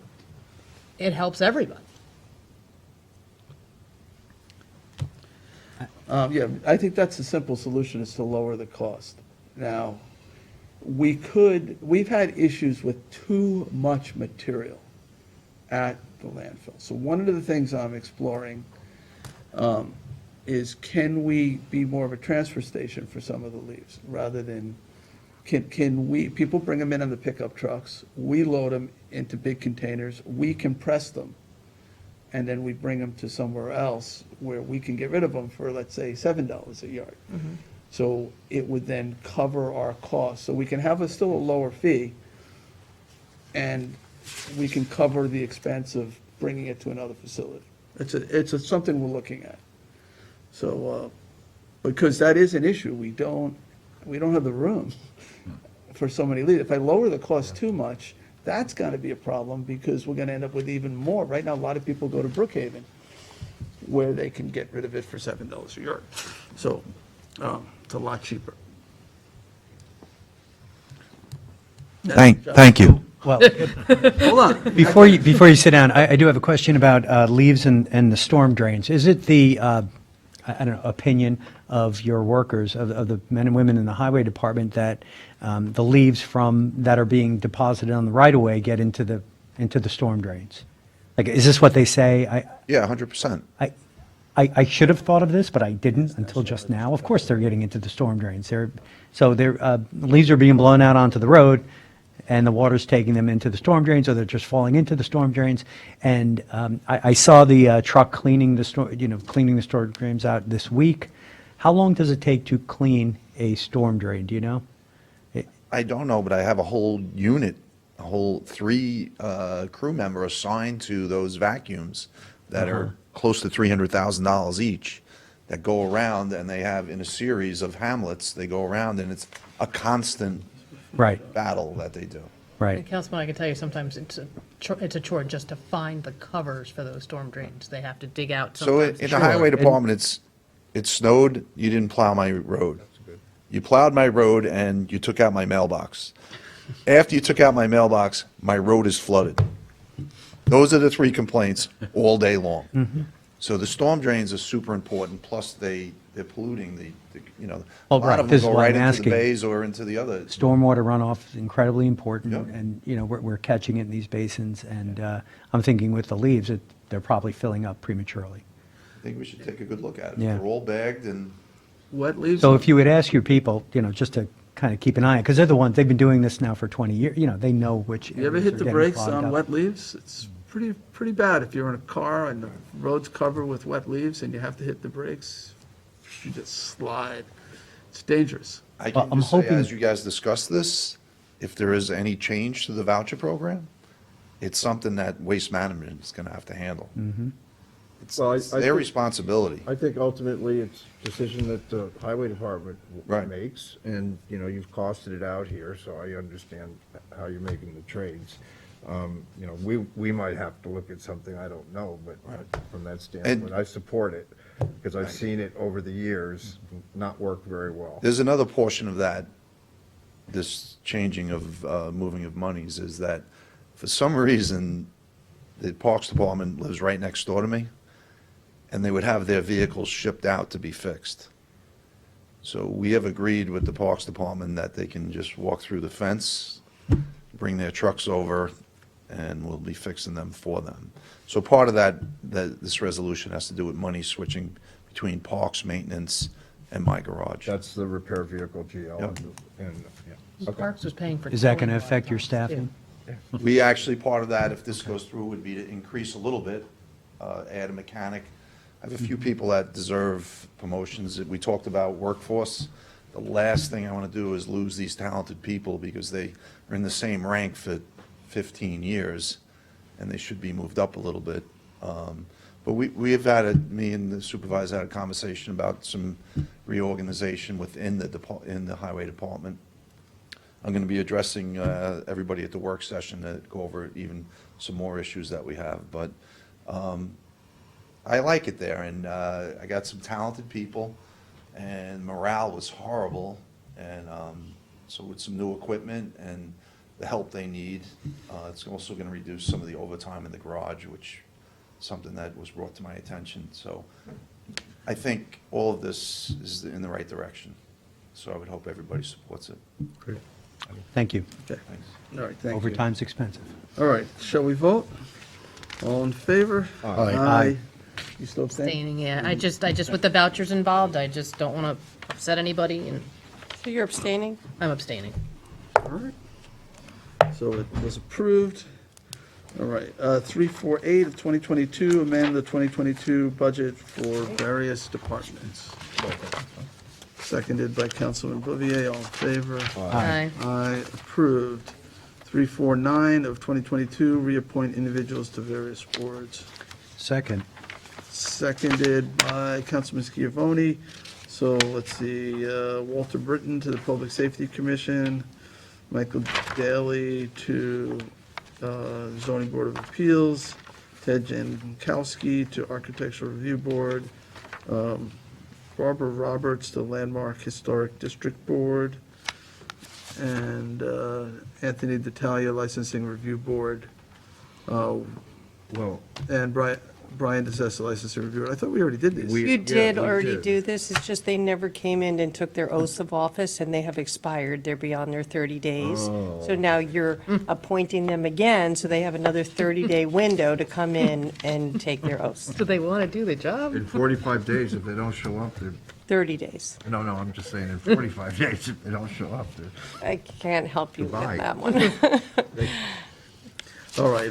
it helps everybody. Yeah, I think that's the simple solution, is to lower the cost. Now, we've had issues with too much material at the landfill. So one of the things I'm exploring is, can we be more of a transfer station for some of the leaves, rather than, can we, people bring them in on the pickup trucks, we load them into big containers, we compress them, and then we bring them to somewhere else where we can get rid of them for, let's say, $7 a yard. So it would then cover our costs. So we can have still a lower fee, and we can cover the expense of bringing it to another facility. It's something we're looking at. So, because that is an issue. We don't have the room for so many leads. If I lower the cost too much, that's going to be a problem, because we're going to end up with even more. Right now, a lot of people go to Brookhaven, where they can get rid of it for $7 a yard. So it's a lot cheaper. Thank you. Well, Hold on. before you sit down, I do have a question about leaves and the storm drains. Is it the, I don't know, opinion of your workers, of the men and women in the highway department, that the leaves that are being deposited on the right-of-way get into the storm drains? Like, is this what they say? Yeah, 100%. I should have thought of this, but I didn't until just now. Of course, they're getting into the storm drains. Leaves are being blown out onto the road, and the water's taking them into the storm drains, or they're just falling into the storm drains. And I saw the truck cleaning the storm drains out this week. How long does it take to clean a storm drain? Do you know? I don't know, but I have a whole unit, a whole 3 crew member assigned to those vacuums that are close to $300,000 each, that go around, and they have, in a series of hamlets, they go around, and it's a constant Right. battle that they do. Right. Councilman, I can tell you sometimes it's a chore just to find the covers for those storm drains. They have to dig out So sometimes. in the highway department, it snowed, you didn't plow my road. You plowed my road and you took out my mailbox. After you took out my mailbox, my road is flooded. Those are the three complaints all day long. So the storm drains are super important, plus they're polluting a Oh, lot right, of them this is go why right I'm into the asking. bays or into the other. Stormwater runoff is incredibly important, Yep. and, we're catching it in these basins, and I'm thinking with the leaves, that they're probably filling up prematurely. I think we should take a good look at it. Yeah. They're all bagged and Wet leaves? So if you would ask your people, just to kind of keep an eye, because they're the ones, they've been doing this now for 20 years, they know which You ever areas hit are the getting brakes clogged on up. wet leaves? It's pretty bad. If you're in a car and the road's covered with wet leaves and you have to hit the brakes, you just slide. It's dangerous. I Well, can I'm just say, hoping- as you guys discuss this, if there is any change to the voucher program, it's something that Waste Management is going to have to handle. Well, It's I their think- responsibility. I think ultimately it's a decision that the highway department Right. makes, and, you've costed it out here, so I understand how you're making the trades. We might have to look at something, I don't know, but from that standpoint, I support it, because I've seen it over the years not work very well. There's another portion of that, this changing of, moving of monies, is that for some reason, the Parks Department lives right next door to me, and they would have their vehicles shipped out to be fixed. So we have agreed with the Parks Department that they can just walk through the fence, bring their trucks over, and we'll be fixing them for them. So part of this resolution has to do with money switching between parks, maintenance, and my garage. That's the repair vehicle GL. Yep. and. Parks was paying for. Is that going to towing a lot affect of your times, staffing? too. We actually, part of that, if this goes through, would be to increase a little bit, add a mechanic. I have a few people that deserve promotions. We talked about workforce. The last thing I want to do is lose these talented people because they are in the same rank for 15 years, and they should be moved up a little bit. But we have me and the supervisor had a conversation about some reorganization within in the highway department. I'm going to be addressing everybody at the work session to go over even some more issues that we have. But I like it there, and I got some talented people, and morale was horrible. And so with some new equipment and the help they need, it's also going to reduce some of the overtime in the garage, which is something that was brought to my attention. So I think all of this is in the right direction. So I would hope everybody supports it. Great. Thank you. Okay. All right, thank you. Overtime's expensive. All right, shall we vote? All in favor? Aye. You still abstaining? Abstaining, yeah. I just, with the vouchers involved, I just don't want to upset anybody, and So you're abstaining? I'm abstaining. All right. So it was approved. All right, 348 of 2022, amend the 2022 budget for various departments. Seconded by Councilman Bouvier, all in favor? Aye. Aye, approved. 349 of 2022, reappoint individuals to various boards. Second. Seconded by Councilman Schiavone. So let's see, Walter Britton to the Public Safety Commission, Michael Daly to Zoning Board of Appeals, Ted Jankowski to Architectural Review Board, Barbara Roberts to Landmark Historic District Board, and Anthony D'Italia Licensing Review Board, Well, and Brian DeSessa Licensing Review Board. I thought we already did these. You did we already did. do this, it's just they never came in and took their oaths of office, and they have expired, they're beyond their 30 days. So now you're appointing them again, so they have another 30-day window to come in and take their oaths. Do they want to do the job? in 45 days, if they don't show up, they're, 30 days. no, I'm just saying, in 45 days, if they don't show up, they're. I can't help you with Goodbye. that one. All right,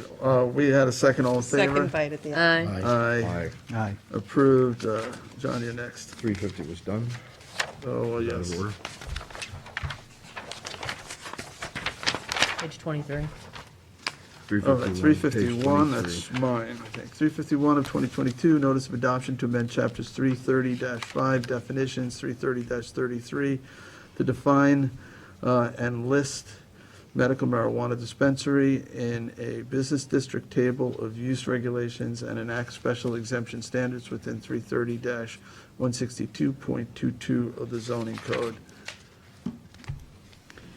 we had a second, all in favor? Second bite at the end. Aye. Aye, Aye. approved. John, you're next. 350 was done. Oh, well, Out yes. of order. Page 23. All right, 351, page that's 23. mine, I think. 351 of 2022, notice of adoption to amend chapters 330-5 definitions, 330-33, to define and list medical marijuana dispensary in a business district table of use regulations and enact special exemption standards within 330-162.22 of the zoning code.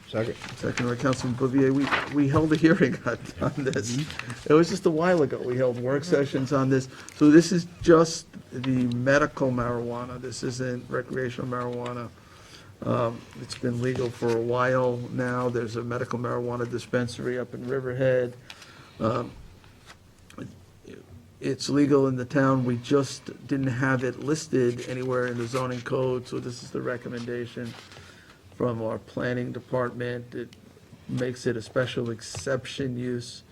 Second. Second by Councilman Bouvier. We held a hearing on this. It was just a while ago. We held work sessions on this. So this is just the medical marijuana. This isn't recreational marijuana. It's been legal for a while now. There's a medical marijuana dispensary up in Riverhead. It's legal in the town. We just didn't have it listed anywhere in the zoning code, so this is the recommendation from our planning department. It makes it a special exception use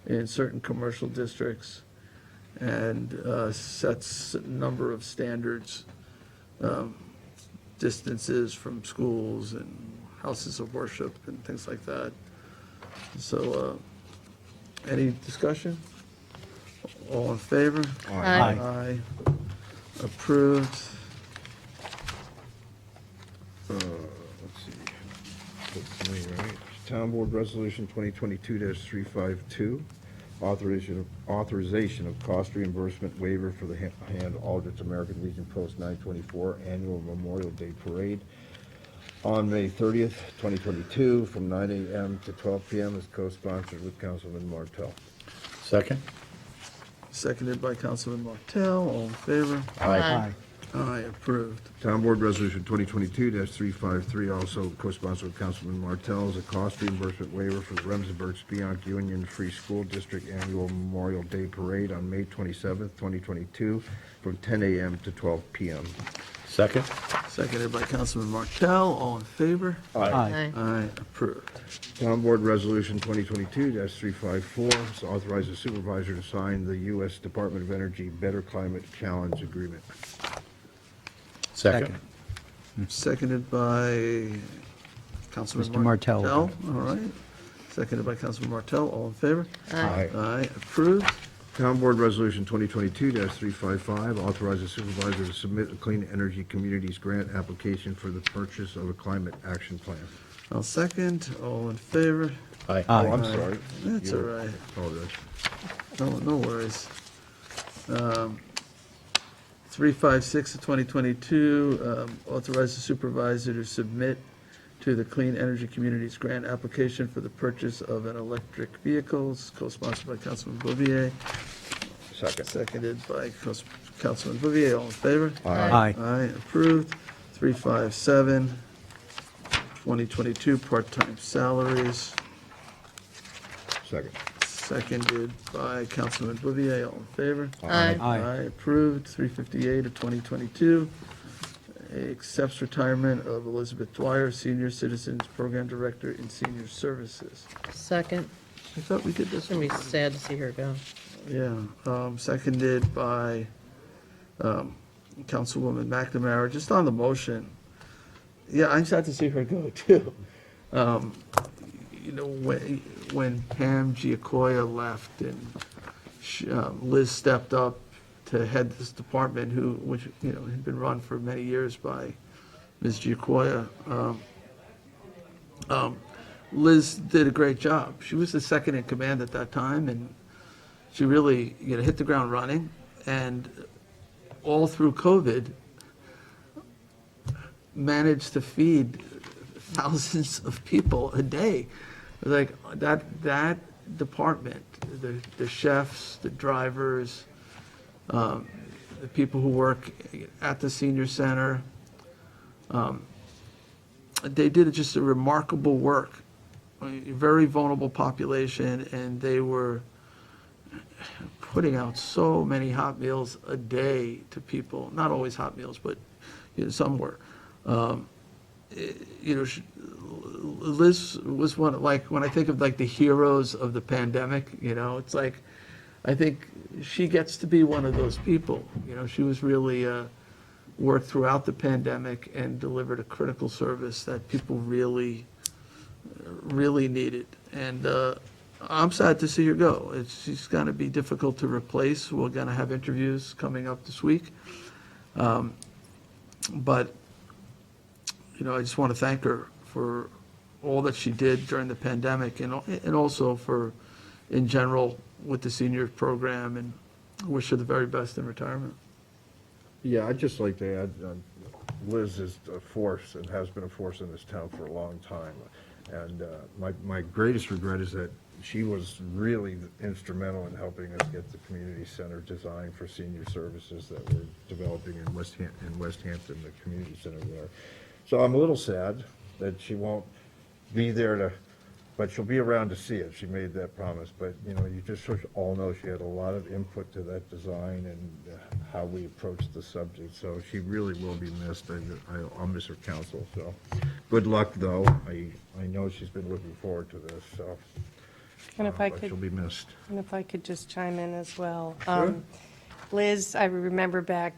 in certain commercial districts and sets a number of standards, distances from schools and houses of worship and things like that. So, any discussion? All in favor? Aye. Aye. Approved. Let's see. That's me, right? Town Board Resolution 2022-352, authorization of cost reimbursement waiver for the Hand Aldrich American Legion Post 924 Annual Memorial Day Parade on May 30th, 2022, from 9 a.m. to 12 p.m. is co-sponsored with Councilman Martell. Second? Seconded by Councilman Martell. All in favor? Aye. Aye, approved. Town Board Resolution 2022-353, also co-sponsored with Councilman Martell, is a cost reimbursement waiver for the Remsenburg Spionk Union Free School District Annual Memorial Day Parade on May 27th, 2022, from 10 a.m. to 12 p.m. Second? Seconded by Councilman Martell. All in favor? Aye. Aye, approved. Town Board Resolution 2022-354 authorizes the supervisor to sign the U.S. Department of Energy Better Climate Challenge Agreement. Second? Seconded by Councilman Mr. Martell. All right. Seconded by Councilman Martell. All in favor? Aye. Aye, approved. Town Board Resolution 2022-355 authorizes supervisor to submit a Clean Energy Communities grant application for the purchase of a climate action plan. I'll second. All in favor? Aye. Oh, I'm sorry. That's all You- right. Apologize. No worries. 356 of 2022, authorize the supervisor to submit to the Clean Energy Communities Grant application for the purchase of an electric vehicles, co-sponsored by Councilman Bouvier, Second. seconded by Councilman Bouvier. All in favor? Aye. Aye, approved. 357, 2022, part-time salaries, Second. seconded by Councilman Bouvier. All in favor? Aye. Aye, approved. 358 of 2022, accepts retirement of Elizabeth Dwyer, Senior Citizens Program Director in Senior Services. Second. I thought we did this It's gonna one. be sad to see her go. Yeah, seconded by Councilwoman McNamara. Just on the motion, yeah, I'm sad to see her go too. You know, when Pam Giacoya left and Liz stepped up to head this department, which had been run for many years by Ms. Giacoya. Liz did a great job. She was the second in command at that time, and she really hit the ground running. And all through COVID, managed to feed thousands of people a day. Like that department, the chefs, the drivers, the people who work at the senior center, they did just a remarkable work. A very vulnerable population, and they were putting out so many hot meals a day to people. Not always hot meals, but some were. Liz was one, like, when I think of like the heroes of the pandemic, it's like, I think she gets to be one of those people. She was really worked throughout the pandemic and delivered a critical service that people really needed. And I'm sad to see her go. She's going to be difficult to replace. We're going to have interviews coming up this week. But I just want to thank her for all that she did during the pandemic and also for, in general, with the senior program, and wish her the very best in retirement. Yeah, I'd just like to add, Liz is a force and has been a force in this town for a long time. And my greatest regret is that she was really instrumental in helping us get the community center design for senior services that we're developing in West Hampton, the community center there. So I'm a little sad that she won't be there to, but she'll be around to see it. She made that promise. But, you know, you just all know she had a lot of input to that design and how we approached the subject. So she really will be missed. I'll miss her counsel. So good luck, though. I know she's been looking forward to this, so. And if I But could. she'll be missed. And if I could just chime in as well. Sure. Liz, I remember back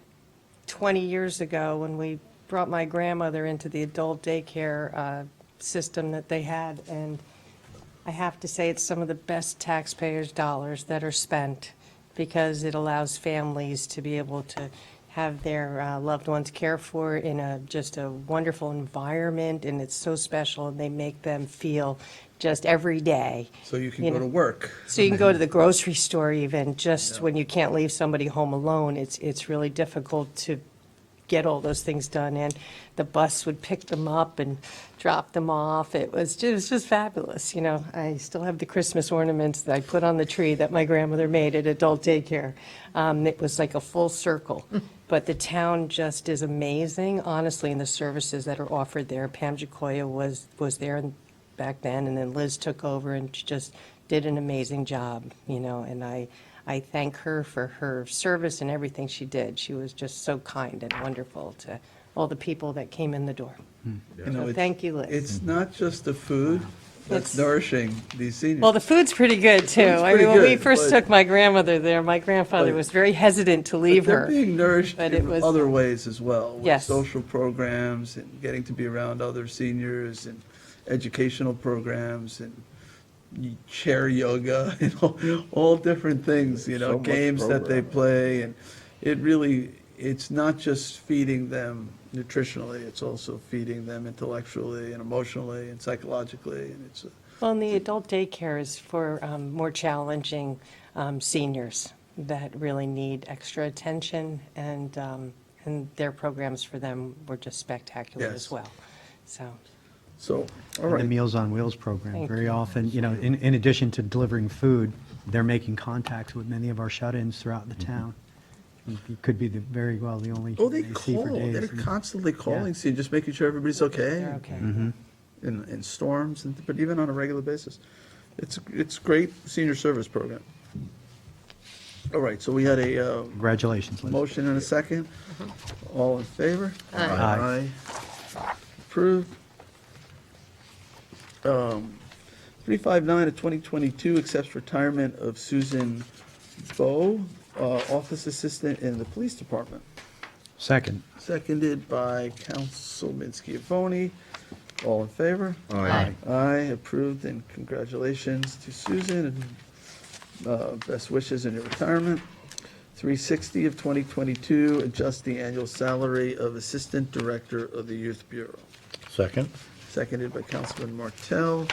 20 years ago when we brought my grandmother into the adult daycare system that they had, and I have to say it's some of the best taxpayers' dollars that are spent because it allows families to be able to have their loved ones cared for in just a wonderful environment, and it's so special, and they make them feel just every day. So you can You go know. to work. So you can go to the grocery store even, just when you can't leave somebody home alone, it's really difficult to get all those things done. And the bus would pick them up and drop them off. It was just fabulous, you know. I still have the Christmas ornaments that I put on the tree that my grandmother made at adult daycare. It was like a full circle. But the town just is amazing, honestly, in the services that are offered there. Pam Jacoya was there back then, and then Liz took over, and she just did an amazing job, you know, and I thank her for her service and everything she did. She was just so kind and wonderful to all the people that came in the door. You know, So it's- thank you, Liz. It's not just the food that's It's- nourishing these seniors. Well, the food's pretty good, too. Food's I pretty mean, when we good, first but- took my grandmother there, my grandfather but- was very hesitant to But leave they're her. being nourished but it in was- other ways as well. With Yes. social programs and getting to be around other seniors and educational programs and chair yoga and all different things, you know, So much games that they programming. play. And it really, it's not just feeding them nutritionally, it's also feeding them intellectually and emotionally and psychologically. And it's, Well, and the adult daycare is for more challenging seniors that really need extra attention, and their programs for them were just spectacular Yes. as well. So, so, all And the right. Meals on Wheels program, Thank very you. often, you know, in addition to delivering food, they're making contacts with many of our shut-ins throughout the town. It could be the only Oh, they see for call, days. they're constantly calling, Yeah. see, just making sure everybody's okay. they're okay. In storms, but even on a regular basis. It's great senior service program. All right, so we had a Congratulations, Liz. motion and a second. All in favor? Aye. Approved. 359 of 2022 accepts retirement of Susan Bowe, office assistant in the police department. Second. Seconded by Councilman Schiavone. All in favor? Aye. Aye, approved, and congratulations to Susan, and best wishes in your retirement. 360 of 2022, adjust the annual salary of Assistant Director of the Youth Bureau. Second? Seconded by Councilman Martell.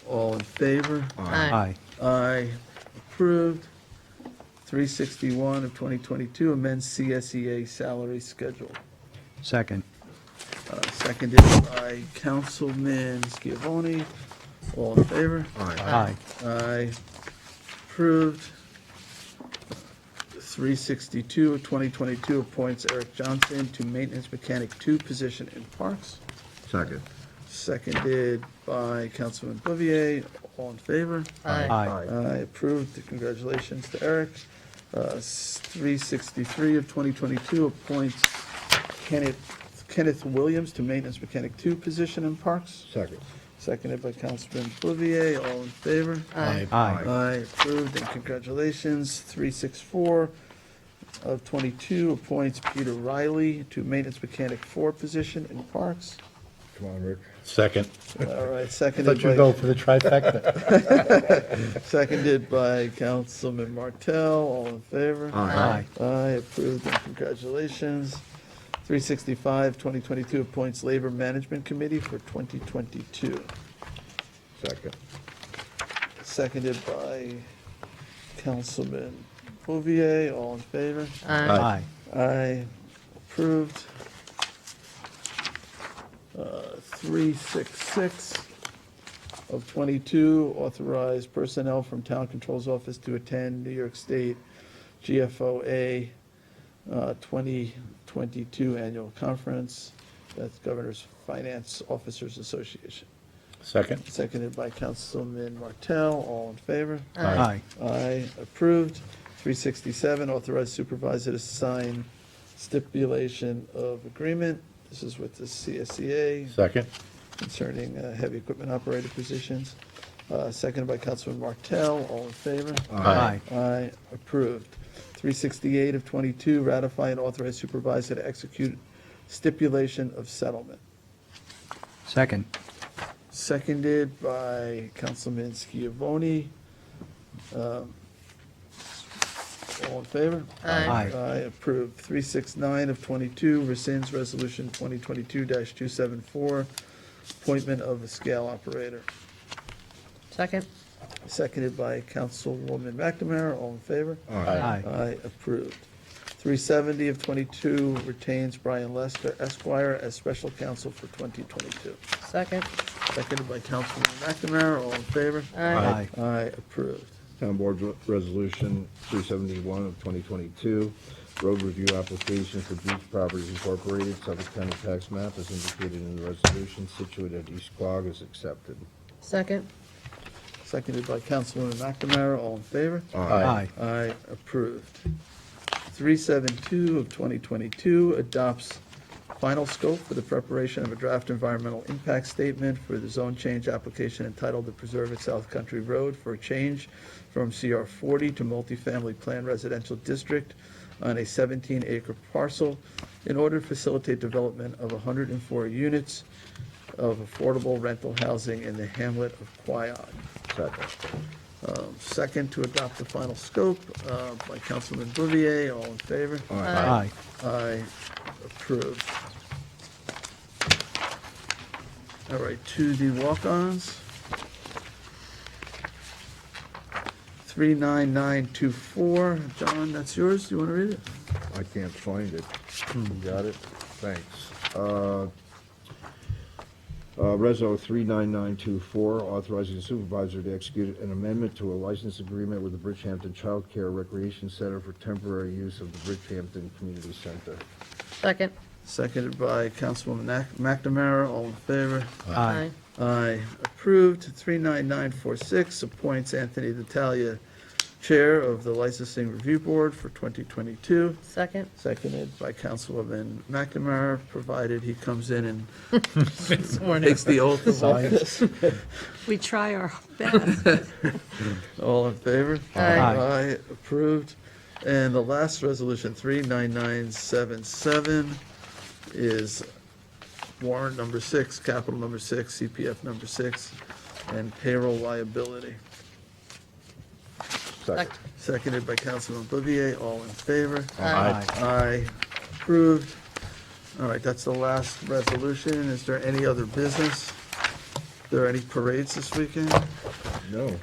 All in favor? Aye. Aye, approved. 361 of 2022, amend CSEA salary schedule. Second. Seconded by Councilman Schiavone. All in favor? Aye. Aye. Approved. 362 of 2022 appoints Eric Johnson to Maintenance Mechanic 2 position in Parks. Second. Seconded by Councilman Bouvier. All in favor? Aye. Aye, approved. Congratulations to Eric. 363 of 2022 appoints Kenneth Williams to Maintenance Mechanic 2 position in Parks. Second. Seconded by Councilman Bouvier. All in favor? Aye. Aye, approved, and congratulations. 364 of 22 appoints Peter Riley to Maintenance Mechanic 4 position in Parks. Come on, Rick. Second. All right, Thought seconded you'd go by, for the trifecta. seconded by Councilman Martell. All in favor? Aye. Aye, approved, and congratulations. 365, 2022 appoints Labor Management Committee for 2022. Second. Seconded by Councilman Bouvier. All in favor? Aye. Aye. Approved. 366 of 22, authorize personnel from Town Control's Office to attend New York State GFOA 2022 Annual Conference. That's Governor's Finance Officers Association. Second? Seconded by Councilman Martell. All in favor? Aye. Aye, approved. 367, authorize supervisor to sign stipulation of agreement. This is with the CSEA Second? concerning heavy equipment operator positions. Seconded by Councilman Martell. All in favor? Aye. Aye, approved. 368 of 22, ratify and authorize supervisor to execute stipulation of settlement. Second. Seconded by Councilman Schiavone. All in favor? Aye. Aye, approved. 369 of 22, rescinds Resolution 2022-274, appointment of a scale operator. Second. Seconded by Councilwoman McNamara. All in favor? Aye. Aye, approved. 370 of 22, retains Brian Lester Esquire as special counsel for 2022. Second. Seconded by Councilwoman McNamara. All in favor? Aye. Aye, approved. Town Board Resolution 371 of 2022, road review application for Beach Properties Incorporated, Suffolk County tax map as indicated in the resolution, situated at East Quogue, is accepted. Second. Seconded by Councilwoman McNamara. All in favor? Aye. Aye, approved. 372 of 2022 adopts final scope for the preparation of a draft environmental impact statement for the zone change application entitled the Preserve at South Country Road for a change from CR 40 to multifamily planned residential district on a 17-acre parcel in order to facilitate development of 104 units of affordable rental housing in the hamlet of Quogue. Second. Second to adopt the final scope by Councilman Bouvier. All in favor? Aye. Aye, approved. All right, to the walk-ons. 39924, John, that's yours, do you want to read it? I can't find it. You got it? Thanks. Reso 39924, authorizing the supervisor to execute an amendment to a license agreement with the Bridgehampton Child Care Recreation Center for temporary use of the Bridgehampton Community Center. Second. Seconded by Councilwoman McNamara, all in favor? Aye. Aye, approved. 39946 appoints Anthony D'Italia Chair of the Licensing Review Board for 2022. Second. Seconded by Councilwoman McNamara, provided he comes in and takes the oath of office. We try our best. All in favor? Aye. Aye, approved. And the last resolution, 39977, is warrant number 6, capital number 6, CPF number 6, and payroll liability. Second. Seconded by Councilman Bouvier, all in favor? Aye. Aye, approved. All right, that's the last resolution. Is there any other business? Are there any parades this weekend? No, No.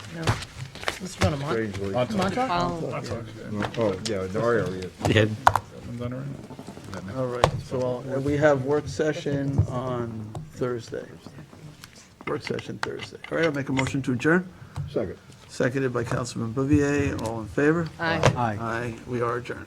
Let's run them on. strangely. Montauk? Oh, yeah, in our area. Yeah. All right, so and we have work session on Thursday. Work session Thursday. All right, I'll make a motion to adjourn. Second. Seconded by Councilman Bouvier. All in favor? Aye. Aye. Aye, we are adjourned.